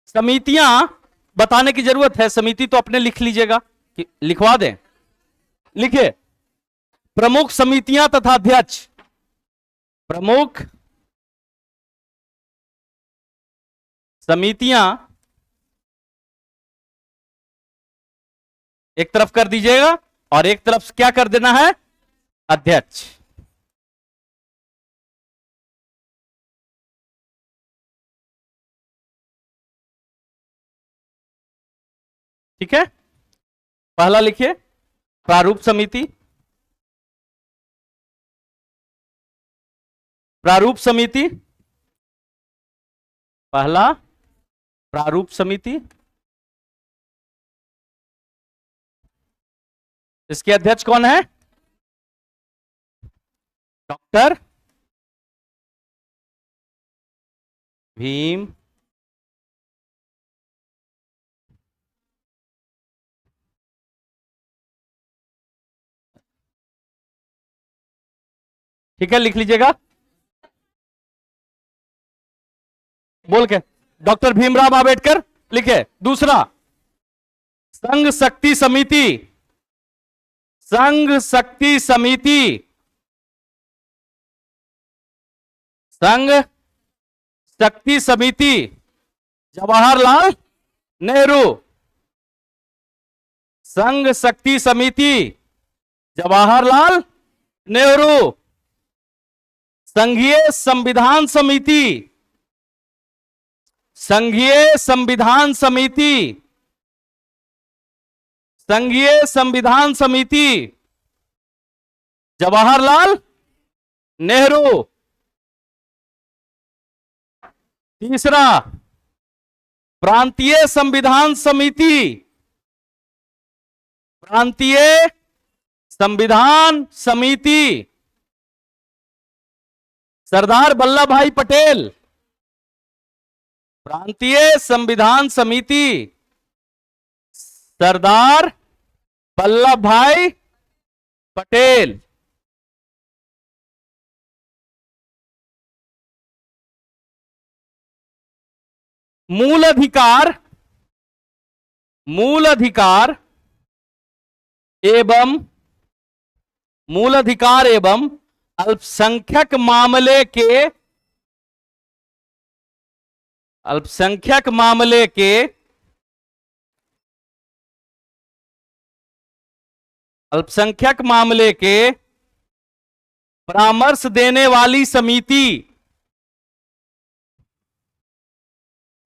समितियां बताने की जरूरत है, समिति तो अपने लिख लीजिएगा कि लिखवा दें। लिखिए, प्रमुख समितियां तथा अध्यक्ष, प्रमुख समितियां एक तरफ कर दीजिएगा और एक तरफ क्या कर देना है, अध्यक्ष। ठीक है, पहला लिखिए प्रारूप समिति, प्रारूप समिति, पहला प्रारूप समिति, इसके अध्यक्ष कौन है, डॉक्टर भीम ठीक है, लिख लीजिएगा बोल के, डॉक्टर भीमराव अंबेडकर लिखे। दूसरा संघ शक्ति समिति, संघ शक्ति समिति, संघ शक्ति समिति जवाहरलाल नेहरू, संघ शक्ति समिति जवाहरलाल नेहरू, संघीय संविधान समिति, संघीय संविधान समिति, संघीय संविधान समिति जवाहरलाल नेहरू। तीसरा प्रांतीय संविधान समिति, प्रांतीय संविधान समिति सरदार वल्लभ भाई पटेल। प्रांतीय संविधान समिति, सरदार वल्लभ भाई पटेल। मूल अधिकार, मूल अधिकार एवं मूल अधिकार एवं अल्पसंख्यक मामले के अल्पसंख्यक मामले के अल्पसंख्यक मामले के परामर्श देने वाली समिति,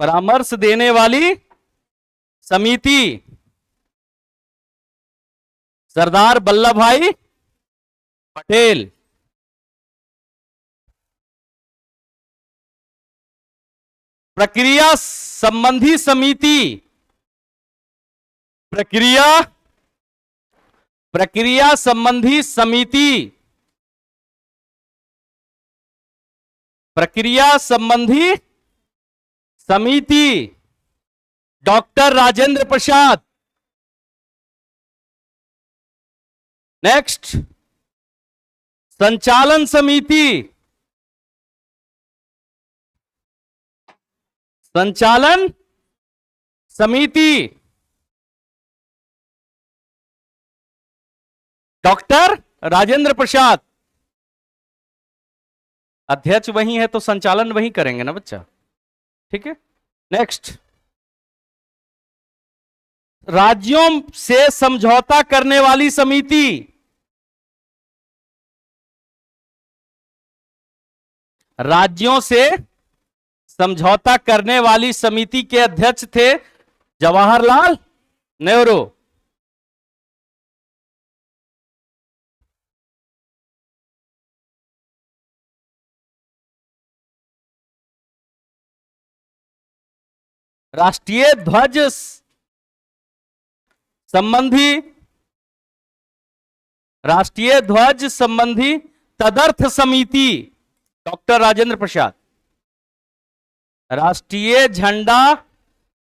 परामर्श देने वाली समिति सरदार वल्लभ भाई पटेल। प्रक्रिया संबंधी समिति, प्रक्रिया संबंधी समिति, प्रक्रिया संबंधी समिति डॉक्टर राजेंद्र प्रसाद। नेक्स्ट, संचालन समिति, संचालन समिति डॉक्टर राजेंद्र प्रसाद। अध्यक्ष वही है तो संचालन वही करेंगे ना बच्चा, ठीक है। नेक्स्ट, राज्यों से समझौता करने वाली समिति, राज्यों से समझौता करने वाली समिति के अध्यक्ष थे जवाहरलाल नेहरू। राष्ट्रीय ध्वज संबंधी, राष्ट्रीय ध्वज संबंधी तदर्थ समिति डॉक्टर राजेंद्र प्रसाद। राष्ट्रीय झंडा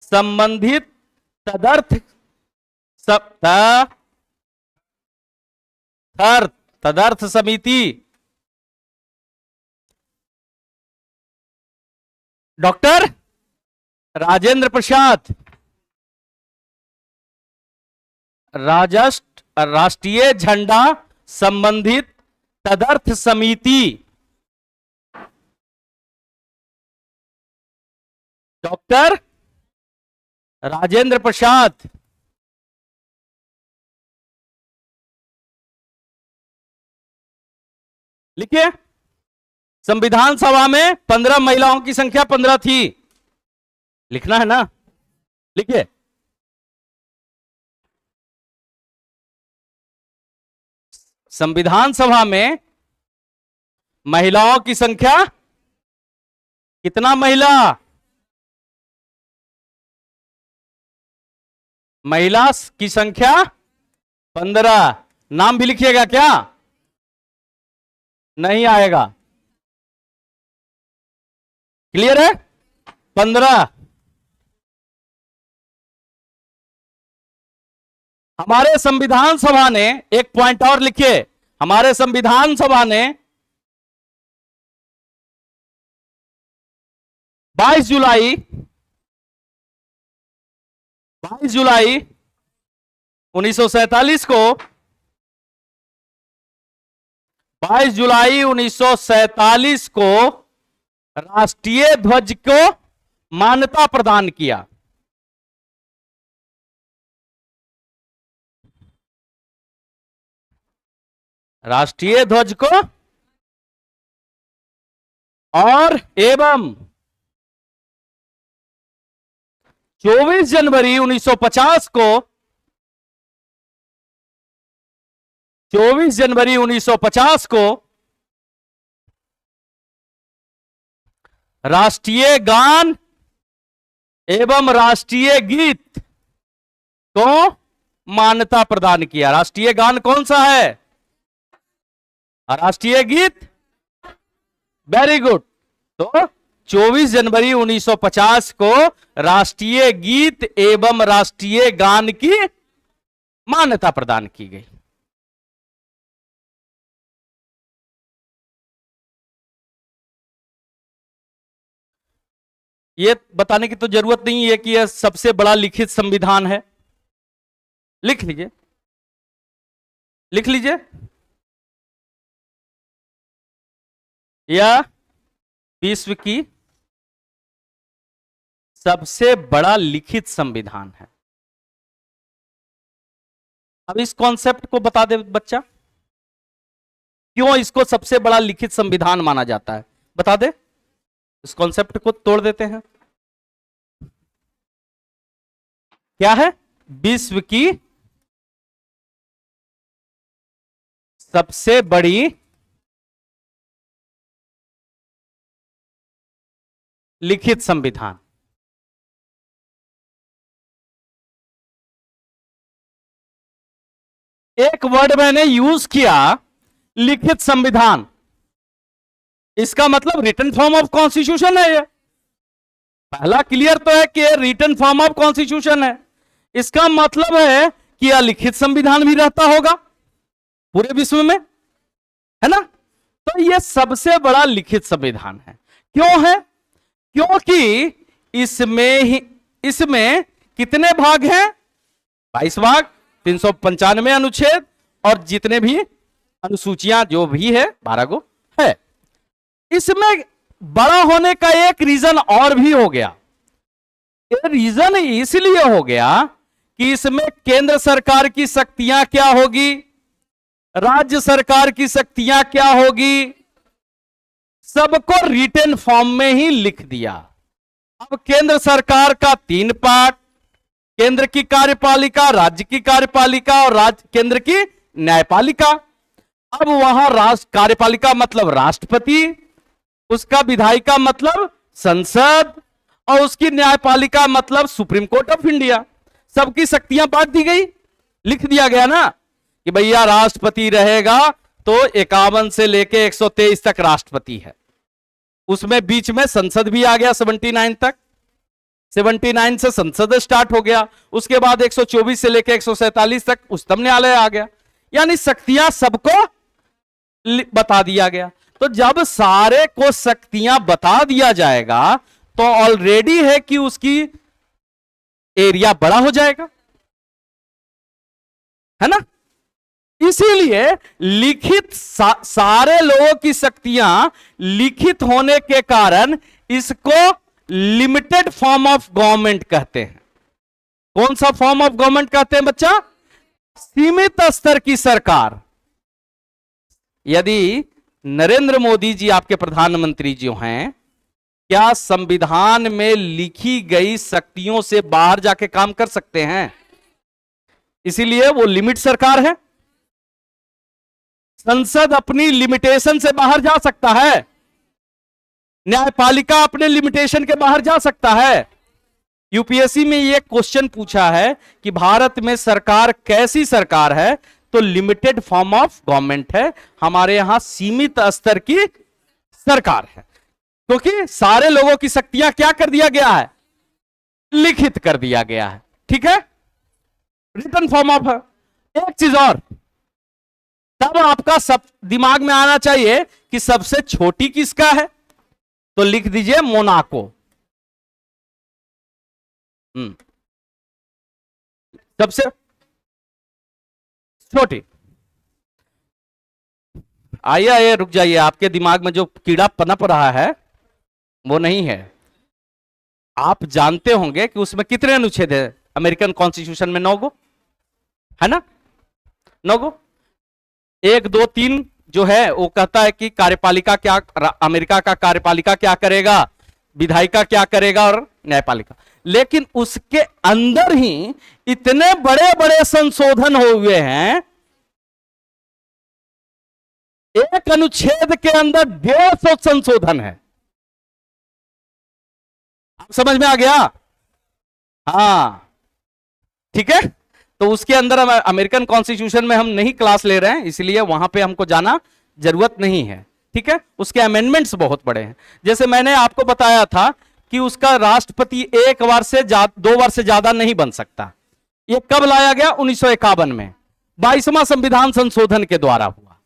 संबंधित तदर्थ तदर्थ समिति डॉक्टर राजेंद्र प्रसाद। राष्ट्रीय झंडा संबंधित तदर्थ समिति डॉक्टर राजेंद्र प्रसाद। लिखिए, संविधान सभा में 15 महिलाओं की संख्या 15 थी। लिखना है ना, लिखिए। संविधान सभा में महिलाओं की संख्या कितना? महिला की संख्या 15। नाम भी लिखिएगा क्या? नहीं आएगा। क्लियर है? 15। हमारे संविधान सभा ने, एक पॉइंट और लिखिए, हमारे संविधान सभा ने 22 जुलाई 1947 को 22 जुलाई 1947 को राष्ट्रीय ध्वज को मान्यता प्रदान किया। राष्ट्रीय ध्वज को और एवं 24 जनवरी 1950 को 24 जनवरी 1950 को राष्ट्रीय गान एवं राष्ट्रीय गीत को मान्यता प्रदान किया। राष्ट्रीय गान कौन सा है? राष्ट्रीय गीत वेरी गुड। तो 24 जनवरी 1950 को राष्ट्रीय गीत एवं राष्ट्रीय गान की मान्यता प्रदान की गई। यह बताने की तो जरूरत नहीं है कि यह सबसे बड़ा लिखित संविधान है। लिख लीजिए, लिख लीजिए, यह विश्व की सबसे बड़ा लिखित संविधान है। अब इस कॉन्सेप्ट को बता दे बच्चा, क्यों इसको सबसे बड़ा लिखित संविधान माना जाता है, बता दे। इस कॉन्सेप्ट को तोड़ देते हैं। क्या है? विश्व की सबसे बड़ी लिखित संविधान। एक वर्ड मैंने यूज किया, लिखित संविधान। इसका मतलब रिटन फॉर्म ऑफ कॉन्स्टिट्यूशन है। ये पहला क्लियर तो है कि रिटन फॉर्म ऑफ कॉन्स्टिट्यूशन है। इसका मतलब है कि यह लिखित संविधान भी रहता होगा पूरे विश्व में, है ना। तो यह सबसे बड़ा लिखित संविधान है। क्यों है? क्योंकि इसमें कितने भाग हैं? 22 भाग, 395 अनुच्छेद और जितने भी अनुसूचियां जो भी है 12 गो है। इसमें बड़ा होने का एक रीजन और भी हो गया। ये रीजन इसलिए हो गया कि इसमें केंद्र सरकार की शक्तियां क्या होगी, राज्य सरकार की शक्तियां क्या होगी, सबको रिटन फॉर्म में ही लिख दिया। अब केंद्र सरकार का 3 पार्ट, केंद्र की कार्यपालिका, राज्य की कार्यपालिका और केंद्र की न्यायपालिका। अब वहां कार्यपालिका मतलब राष्ट्रपति, उसका विधायिका मतलब संसद और उसकी न्यायपालिका मतलब सुप्रीम कोर्ट ऑफ इंडिया। सबकी शक्तियां बांट दी गई, लिख दिया गया ना कि भैया राष्ट्रपति रहेगा तो 51 से लेके 123 तक राष्ट्रपति है। उसमें बीच में संसद भी आ गया 79 तक, 79 से संसद स्टार्ट हो गया। उसके बाद 124 से लेके 147 तक उच्चतम न्यायालय आ गया। यानी शक्तियां सबको बता दिया गया। तो जब सारे को शक्तियां बता दिया जाएगा तो ऑलरेडी है कि उसकी एरिया बड़ा हो जाएगा, है ना। इसीलिए लिखित सारे लोगों की शक्तियां लिखित होने के कारण इसको लिमिटेड फॉर्म ऑफ गवर्नमेंट कहते हैं। कौन सा फॉर्म ऑफ गवर्नमेंट कहते हैं बच्चा? सीमित स्तर की सरकार। यदि नरेंद्र मोदी जी आपके प्रधानमंत्री जो हैं, क्या संविधान में लिखी गई शक्तियों से बाहर जाके काम कर सकते हैं? इसीलिए वो लिमिट सरकार है। संसद अपनी लिमिटेशन से बाहर जा सकता है, न्यायपालिका अपने लिमिटेशन के बाहर जा सकता है। यूपीएससी में यह क्वेश्चन पूछा है कि भारत में सरकार कैसी सरकार है, तो लिमिटेड फॉर्म ऑफ गवर्नमेंट है। हमारे यहां सीमित स्तर की सरकार है, क्योंकि सारे लोगों की शक्तियां क्या कर दिया गया है? लिखित कर दिया गया है। ठीक है, रिटन फॉर्म ऑफ है। एक चीज और, तब आपका सब दिमाग में आना चाहिए कि सबसे छोटी किसका है, तो लिख दीजिए मोनाको। सबसे छोटी। आइए आइए, रुक जाइए, आपके दिमाग में जो कीड़ा पनप रहा है वो नहीं है। आप जानते होंगे कि उसमें कितने अनुच्छेद है अमेरिकन कॉन्स्टिट्यूशन में? 9 गो है ना, 9 गो। 1, 2, 3 जो है वो कहता है कि कार्यपालिका क्या, अमेरिका का कार्यपालिका क्या करेगा, विधायिका क्या करेगा और न्यायपालिका। लेकिन उसके अंदर ही इतने बड़े बड़े संशोधन हुए हैं। एक अनुच्छेद के अंदर 150 संशोधन है। आप समझ में आ गया? हाँ, ठीक है। तो उसके अंदर अमेरिकन कॉन्स्टिट्यूशन में हम नहीं क्लास ले रहे हैं, इसलिए वहां पे हमको जाना जरूरत नहीं है। ठीक है, उसके अमेंडमेंट्स बहुत बड़े हैं। जैसे मैंने आपको बताया था कि उसका राष्ट्रपति एक बार से 2 बार से ज्यादा नहीं बन सकता। ये कब लाया गया? 1951 में 22वां संविधान संशोधन के द्वारा हुआ।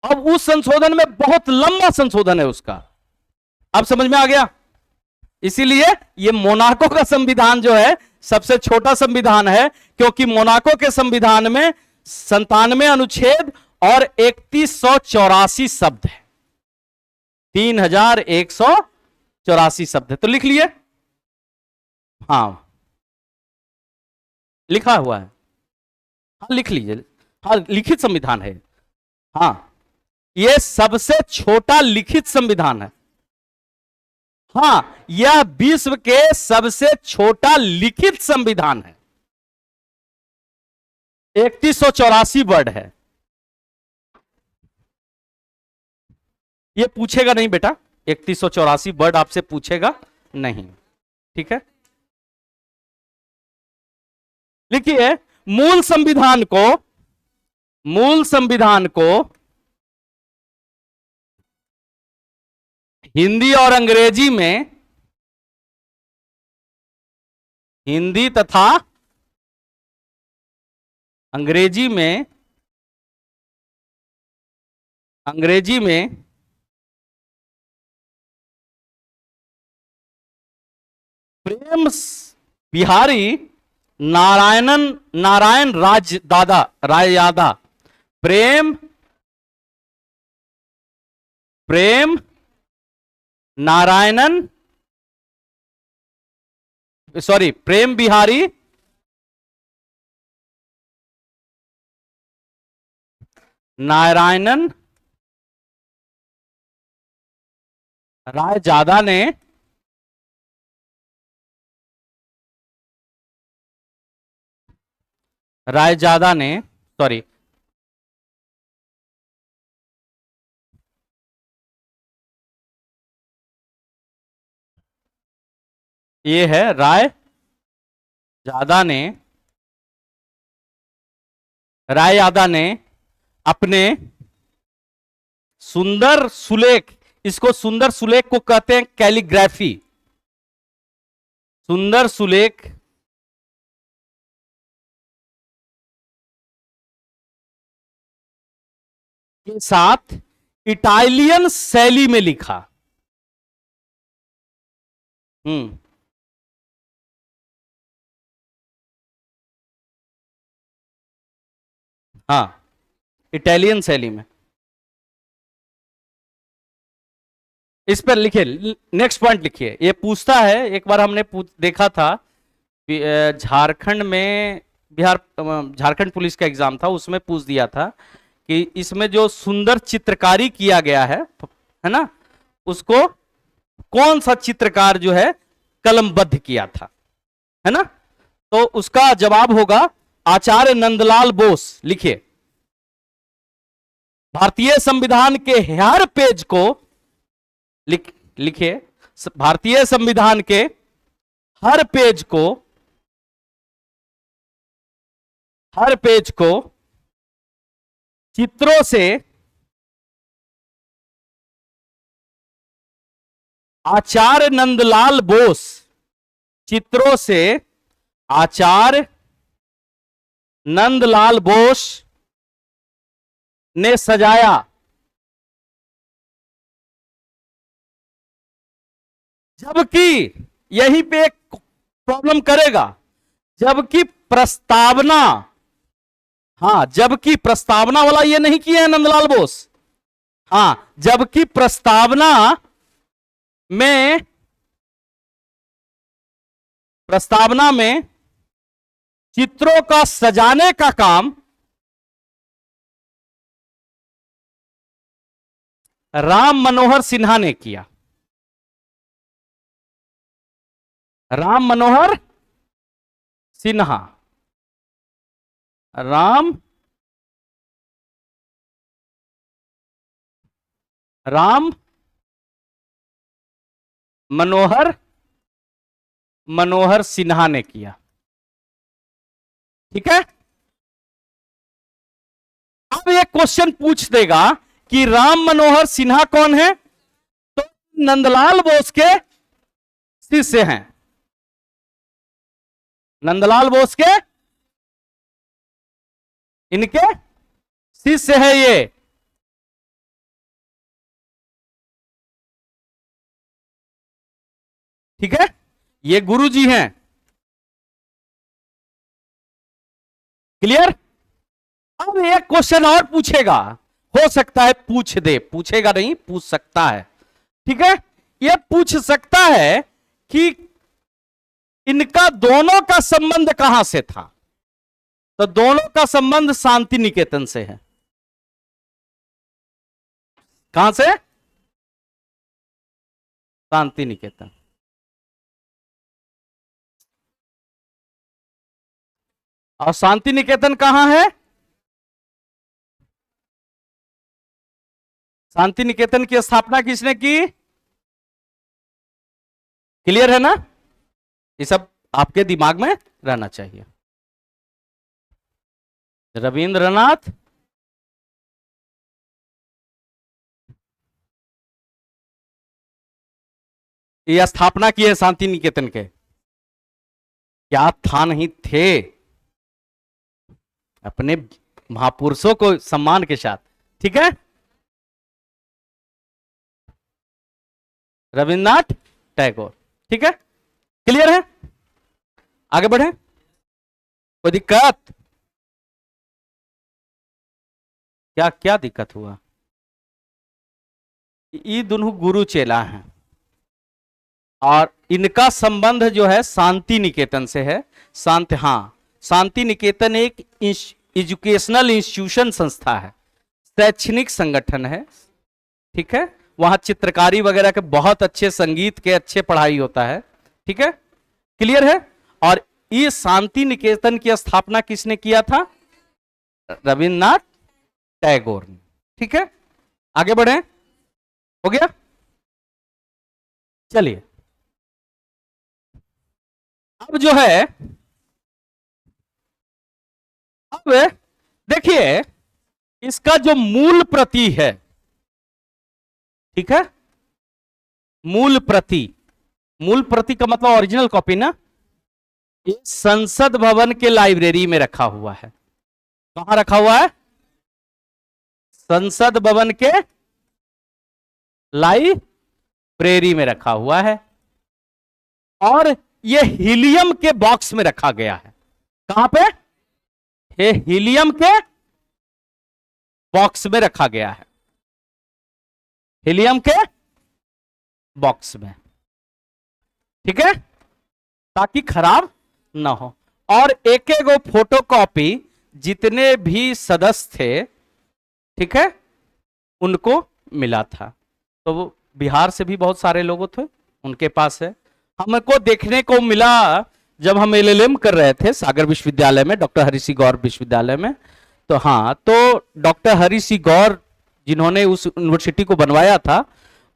अब उस संशोधन में बहुत लंबा संशोधन है उसका, अब समझ में आ गया। इसीलिए ये मोनाको का संविधान जो है सबसे छोटा संविधान है, क्योंकि मोनाको के संविधान में 97 अनुच्छेद और 3184 शब्द है, 3184 शब्द है। तो लिख लिए, हाँ लिखा हुआ है, हाँ लिख लीजिए, हाँ लिखित संविधान है, हाँ यह सबसे छोटा लिखित संविधान है। हाँ, यह विश्व के सबसे छोटा लिखित संविधान है, 3184 वर्ड है। ये पूछेगा नहीं बेटा, 3184 वर्ड आपसे पूछेगा नहीं, ठीक है। लिखिए, मूल संविधान को हिंदी और अंग्रेजी में, हिंदी तथा अंग्रेजी में प्रेम बिहारी नारायण राययादा प्रेम बिहारी नारायणन रायजादा ने सॉरी, ये है रायजादा ने अपने सुंदर सुलेख, इसको सुंदर सुलेख को कहते हैं कैलीग्राफी, सुंदर सुलेख के साथ इटालियन शैली में लिखा। हाँ, इटालियन शैली में। इस पर लिखिए, नेक्स्ट पॉइंट लिखिए। ये पूछता है, एक बार हमने देखा था झारखंड में, झारखंड पुलिस का एग्जाम था, उसमें पूछ दिया था कि इसमें जो सुंदर चित्रकारी किया गया है ना, उसको कौन सा चित्रकार जो है कलमबद्ध किया था, है ना। तो उसका जवाब होगा आचार्य नंदलाल बोस। लिखिए, भारतीय संविधान के हर पेज को लिखिए, भारतीय संविधान के हर पेज को चित्रों से आचार्य नंदलाल बोस, चित्रों से आचार्य नंदलाल बोस ने सजाया। जबकि यहीं पे एक प्रॉब्लम करेगा, जबकि प्रस्तावना, हाँ जबकि प्रस्तावना वाला ये नहीं किया है नंदलाल बोस, हाँ जबकि प्रस्तावना में चित्रों का सजाने का काम राम मनोहर सिन्हा ने किया। राम मनोहर सिन्हा, राम मनोहर सिन्हा ने किया, ठीक है। अब ये क्वेश्चन पूछ देगा कि राम मनोहर सिन्हा कौन है? तो नंदलाल बोस के शिष्य हैं। नंदलाल बोस के इनके शिष्य है ये। ठीक है, ये गुरु जी हैं। क्लियर? अब एक क्वेश्चन और पूछेगा, हो सकता है पूछ दे, पूछेगा नहीं, पूछ सकता है। ठीक है, यह पूछ सकता है कि इनका दोनों का संबंध कहां से था? तो दोनों का संबंध शांति निकेतन से है। कहां से? शांति निकेतन। और शांति निकेतन कहां है? शांति निकेतन की स्थापना किसने की? क्लियर है ना? ये सब आपके दिमाग में रहना चाहिए। रविंद्रनाथ ये स्थापना की है शांति निकेतन के। क्या था नहीं थे? अपने महापुरुषों को सम्मान के साथ। ठीक है, रविन्द्रनाथ टैगोर। ठीक है, क्लियर है? आगे बढ़े, कोई दिक्कत? क्या क्या दिक्कत हुआ? ये दोनों गुरु चेला हैं और इनका संबंध जो है शांति निकेतन से है। शांति निकेतन एक एजुकेशनल इंस्टीट्यूशन संस्था है, शैक्षणिक संगठन है। ठीक है, वहां चित्रकारी वगैरह के बहुत अच्छे, संगीत के अच्छे पढ़ाई होता है। ठीक है, क्लियर है? और ये शांति निकेतन की स्थापना किसने किया था? रविन्द्रनाथ टैगोर ने। ठीक है, आगे बढ़े, हो गया? चलिए, अब जो है, अब देखिए इसका जो मूल प्रति है, ठीक है, मूल प्रति का मतलब ओरिजिनल कॉपी ना, ये संसद भवन के लाइब्रेरी में रखा हुआ है। कहां रखा हुआ है? संसद भवन के लाइब्रेरी में रखा हुआ है और ये हीलियम के बॉक्स में रखा गया है। कहां पे? ये हीलियम के बॉक्स में रखा गया है, हीलियम के बॉक्स में। ठीक है, ताकि खराब ना हो। और एक एक फोटो कॉपी जितने भी सदस्य थे, ठीक है, उनको मिला था। तो वो बिहार से भी बहुत सारे लोग थे, उनके पास है। हमको देखने को मिला जब हम एलएलएम कर रहे थे सागर विश्वविद्यालय में, डॉक्टर हरि सिंह गौर विश्वविद्यालय में। तो हाँ, तो डॉक्टर हरि सिंह गौर जिन्होंने उस यूनिवर्सिटी को बनवाया था,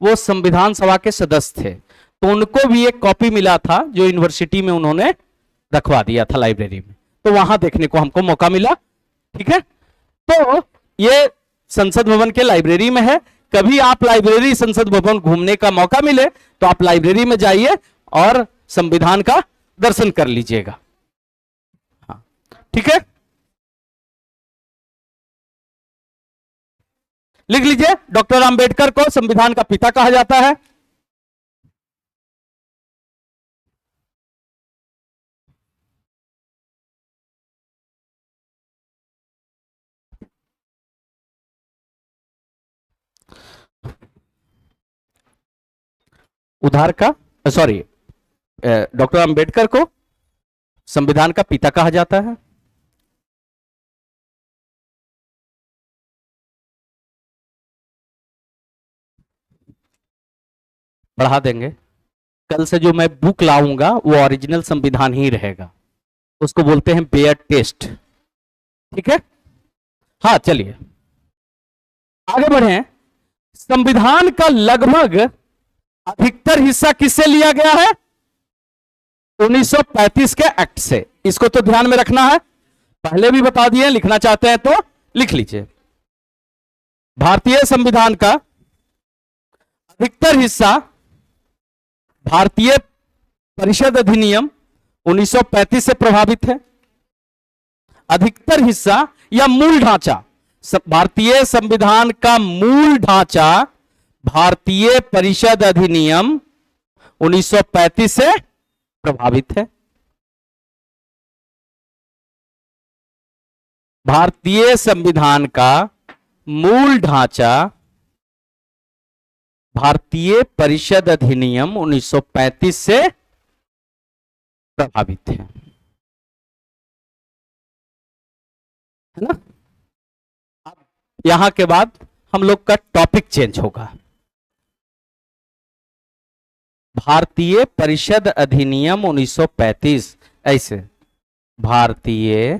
वो संविधान सभा के सदस्य थे। तो उनको भी एक कॉपी मिला था जो यूनिवर्सिटी में उन्होंने रखवा दिया था लाइब्रेरी में। तो वहां देखने को हमको मौका मिला। ठीक है, तो ये संसद भवन के लाइब्रेरी में है। कभी आप लाइब्रेरी, संसद भवन घूमने का मौका मिले तो आप लाइब्रेरी में जाइए और संविधान का दर्शन कर लीजिएगा। हाँ, ठीक है, लिख लीजिए, डॉक्टर अंबेडकर को संविधान का पिता कहा जाता है। उधार का, सॉरी, डॉक्टर अंबेडकर को संविधान का पिता कहा जाता है। बढ़ा देंगे, कल से जो मैं बुक लाऊंगा वो ओरिजिनल संविधान ही रहेगा, उसको बोलते हैं बेयर टेस्ट। ठीक है, हाँ चलिए आगे बढ़े। संविधान का लगभग अधिकतर हिस्सा किससे लिया गया है? 1935 के एक्ट से। इसको तो ध्यान में रखना है, पहले भी बता दिए, लिखना चाहते हैं तो लिख लीजिए। भारतीय संविधान का अधिकतर हिस्सा भारतीय परिषद अधिनियम 1935 से प्रभावित है। अधिकतर हिस्सा या मूल ढांचा, भारतीय संविधान का मूल ढांचा भारतीय परिषद अधिनियम 1935 से प्रभावित है। भारतीय संविधान का मूल ढांचा भारतीय परिषद अधिनियम 1935 से प्रभावित है ना। अब यहां के बाद हम लोग का टॉपिक चेंज होगा। भारतीय परिषद अधिनियम 1935, ऐसे भारतीय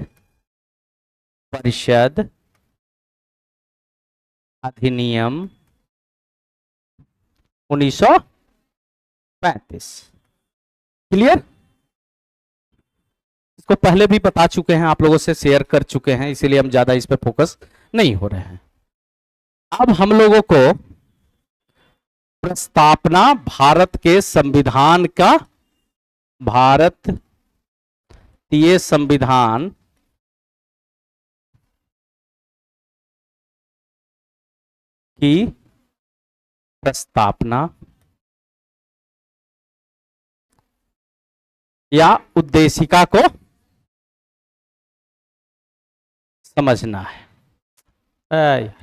परिषद अधिनियम 1935। क्लियर? इसको पहले भी बता चुके हैं, आप लोगों से शेयर कर चुके हैं, इसीलिए हम ज्यादा इस पे फोकस नहीं हो रहे हैं। अब हम लोगों को प्रस्तावना भारत के संविधान का, भारतीय संविधान की प्रस्तावना या उद्देशिका को समझना है। यार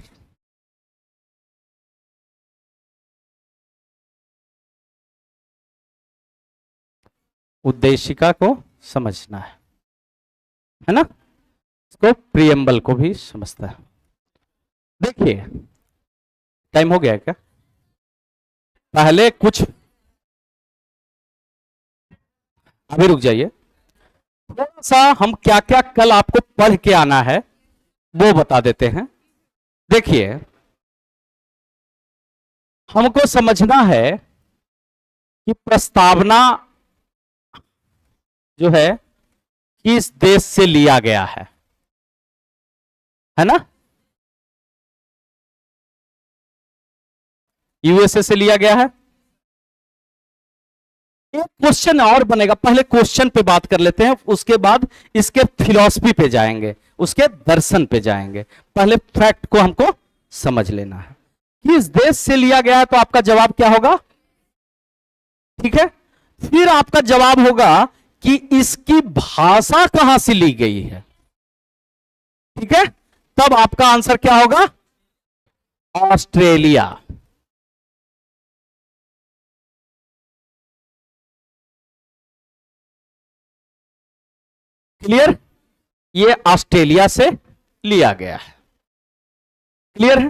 उद्देशिका को समझना है ना। इसको प्रियम्बल को भी समझता है। देखिए टाइम हो गया है क्या? पहले कुछ अभी रुक जाइए, थोड़ा सा हम क्या क्या कल आपको पढ़ के आना है वो बता देते हैं। देखिए हमको समझना है कि प्रस्तावना जो है किस देश से लिया गया है ना। यूएसए से लिया गया है। एक क्वेश्चन और बनेगा, पहले क्वेश्चन पे बात कर लेते हैं, उसके बाद इसके फिलॉसफी पे जाएंगे, उसके दर्शन पे जाएंगे। पहले फैक्ट को हमको समझ लेना है कि इस देश से लिया गया है, तो आपका जवाब क्या होगा? ठीक है, फिर आपका जवाब होगा कि इसकी भाषा कहां से ली गई है। ठीक है, तब आपका आंसर क्या होगा? ऑस्ट्रेलिया। क्लियर? ये ऑस्ट्रेलिया से लिया गया है। क्लियर है?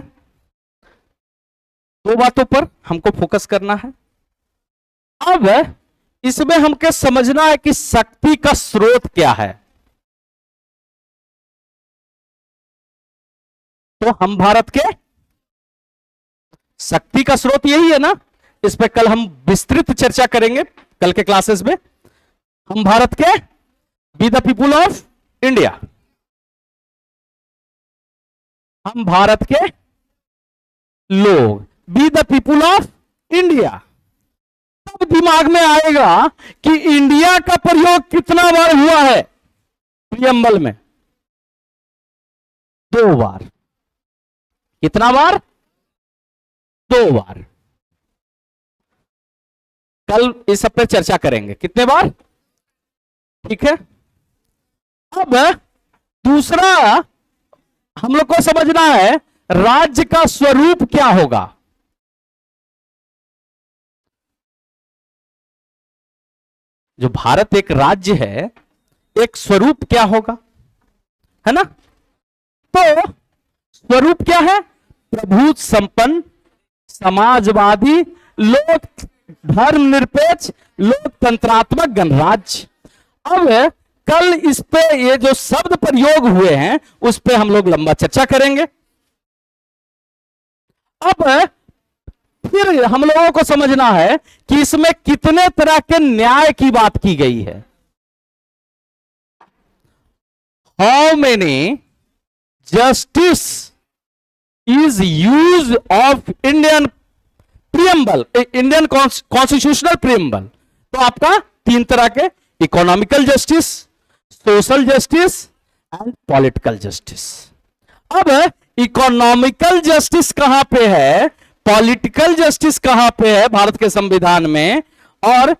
दो बातों पर हमको फोकस करना है। अब इसमें हमको समझना है कि शक्ति का स्रोत क्या है। तो हम भारत के शक्ति का स्रोत यही है ना। इस पे कल हम विस्तृत चर्चा करेंगे कल के क्लासेस में। हम भारत के be the people of India, हम भारत के लोग, be the people of India. तब दिमाग में आएगा कि इंडिया का प्रयोग कितना बार हुआ है प्रियम्बल में? 2 बार। कितना बार? 2 बार। कल इस सब पे चर्चा करेंगे कितने बार। ठीक है, अब दूसरा हम लोग को समझना है राज्य का स्वरूप क्या होगा। जो भारत एक राज्य है, एक स्वरूप क्या होगा, है ना। तो स्वरूप क्या है? प्रभुत्व संपन्न, समाजवादी, लोक धर्मनिरपेक्ष, लोकतंत्रात्मक गणराज्य। अब कल इस पे ये जो शब्द प्रयोग हुए हैं उस पे हम लोग लंबा चर्चा करेंगे। अब फिर हम लोगों को समझना है कि इसमें कितने तरह के न्याय की बात की गई है। How many justice is use of Indian preamble, Indian constitutional preamble. तो आपका तीन तरह के, economical justice, social justice and political justice. अब इकोनॉमिकल जस्टिस कहां पे है, पॉलिटिकल जस्टिस कहां पे है भारत के संविधान में, और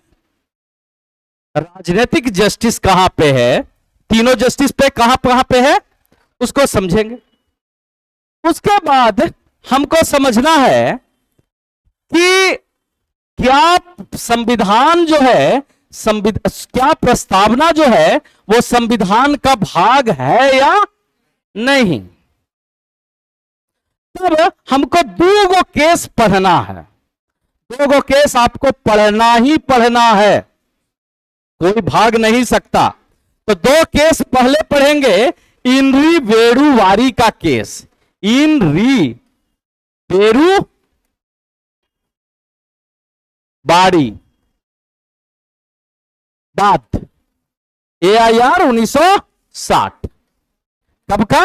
राजनीतिक जस्टिस कहां पे है, तीनों जस्टिस पे कहां कहां पे है, उसको समझेंगे। उसके बाद हमको समझना है कि क्या संविधान जो है, क्या प्रस्तावना जो है वो संविधान का भाग है या नहीं। तब हमको दो गो केस पढ़ना है, दो गो केस आपको पढ़ना ही पढ़ना है, कोई भाग नहीं सकता। तो दो केस पहले पढ़ेंगे, इनरी वेरुवारी का केस, इनरी वेरु बाड़ी बात, AIR 1960, कब का,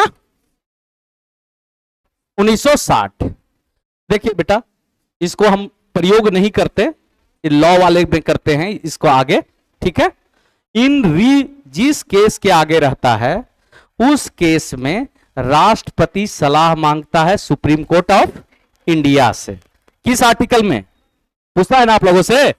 1960। देखिए बेटा, इसको हम प्रयोग नहीं करते, लॉ वाले में करते हैं इसको आगे, ठीक है। इन री जिस केस के आगे रहता है उस केस में राष्ट्रपति सलाह मांगता है सुप्रीम कोर्ट ऑफ इंडिया से। किस आर्टिकल में पूछता है ना आप लोगों से,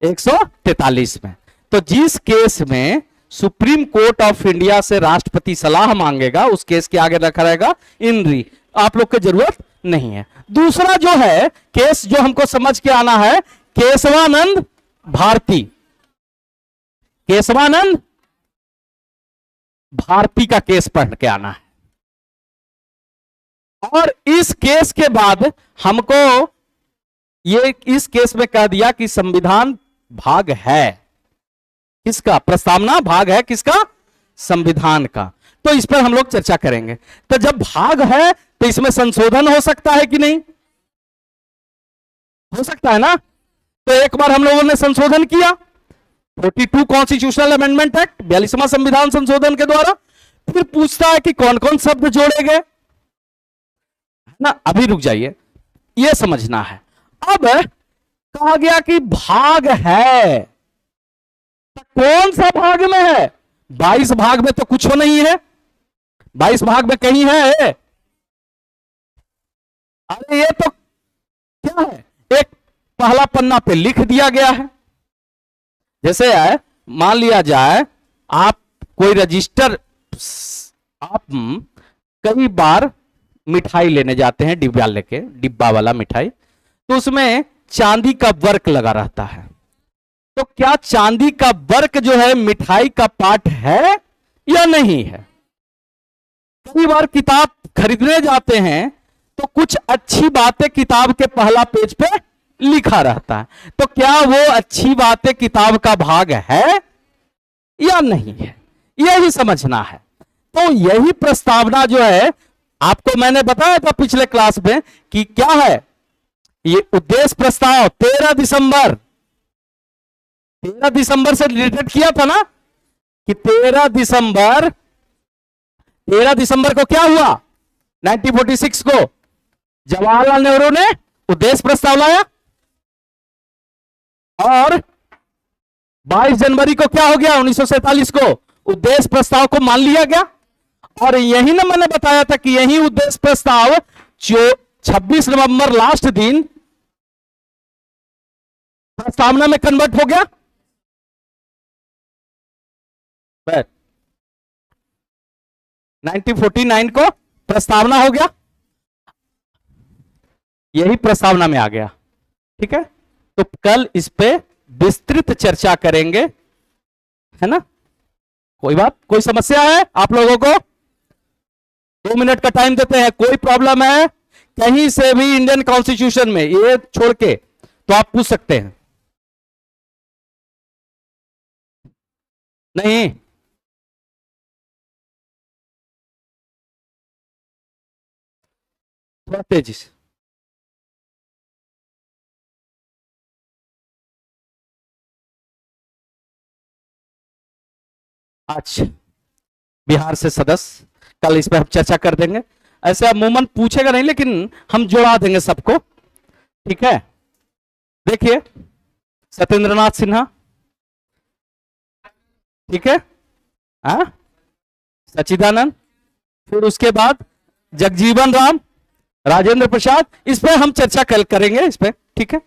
143 में। तो जिस केस में सुप्रीम कोर्ट ऑफ इंडिया से राष्ट्रपति सलाह मांगेगा उस केस के आगे रखा रहेगा इन री, आप लोग की जरूरत नहीं है। दूसरा जो है केस जो हमको समझ के आना है, केशवानंद भारती, केशवानंद भारती का केस पढ़ के आना है। और इस केस के बाद हमको ये इस केस में कह दिया कि संविधान भाग है किसका, प्रस्तावना भाग है किसका, संविधान का। तो इस पर हम लोग चर्चा करेंगे। तो जब भाग है तो इसमें संशोधन हो सकता है कि नहीं, हो सकता है ना। तो एक बार हम लोगों ने संशोधन किया 42 कॉन्स्टिट्यूशनल अमेंडमेंट एक्ट, 42वां संविधान संशोधन के द्वारा। फिर पूछता है कि कौन कौन शब्द जोड़े गए ना। अभी रुक जाइए, यह समझना है। अब कहा गया कि भाग है, तो कौन सा भाग में है, 22 भाग में तो कुछ नहीं है, 22 भाग में कहीं है, अरे ये तो क्या है, एक पहला पन्ना पे लिख दिया गया है। जैसे है, मान लिया जाए आप कोई रजिस्टर, आप कई बार मिठाई लेने जाते हैं डिब्बा लेके, डिब्बा वाला मिठाई, तो उसमें चांदी का वर्क लगा रहता है। तो क्या चांदी का वर्क जो है मिठाई का पार्ट है या नहीं है। कई बार किताब खरीदने जाते हैं तो कुछ अच्छी बातें किताब के पहला पेज पे लिखा रहता है, तो क्या वो अच्छी बातें किताब का भाग है या नहीं है, यही समझना है। तो यही प्रस्तावना जो है, आपको मैंने बताया था पिछले क्लास में कि क्या है ये उद्देश्य प्रस्ताव, 13 दिसंबर से रिलेटेड किया था ना, कि 13 दिसंबर को क्या हुआ, 1946 को जवाहरलाल नेहरू ने उद्देश्य प्रस्ताव लाया, और 22 जनवरी को क्या हो गया, 1947 को उद्देश्य प्रस्ताव को मान लिया गया। और यही ना मैंने बताया था कि यही उद्देश्य प्रस्ताव जो 26 नवंबर लास्ट दिन प्रस्तावना में कन्वर्ट हो गया। 1949 को प्रस्तावना हो गया, यही प्रस्तावना में आ गया, ठीक है। तो कल इस पे विस्तृत चर्चा करेंगे, है ना। कोई बात, कोई समस्या है आप लोगों को, 2 मिनट का टाइम देते हैं। कोई प्रॉब्लम है कहीं से भी इंडियन कॉन्स्टिट्यूशन में, ये छोड़ के तो आप पूछ सकते हैं। नहीं, थोड़ा तेजी से। अच्छा, बिहार से सदस्य, कल इस पर हम चर्चा कर देंगे। ऐसे अमूमन पूछेगा नहीं, लेकिन हम जोड़ा देंगे सबको, ठीक है। देखिए, सत्येंद्रनाथ सिन्हा, ठीक है, हाँ, सच्चिदानंद, फिर उसके बाद जगजीवन राम, राजेंद्र प्रसाद। इस पे हम चर्चा कल करेंगे, इस पे, ठीक है।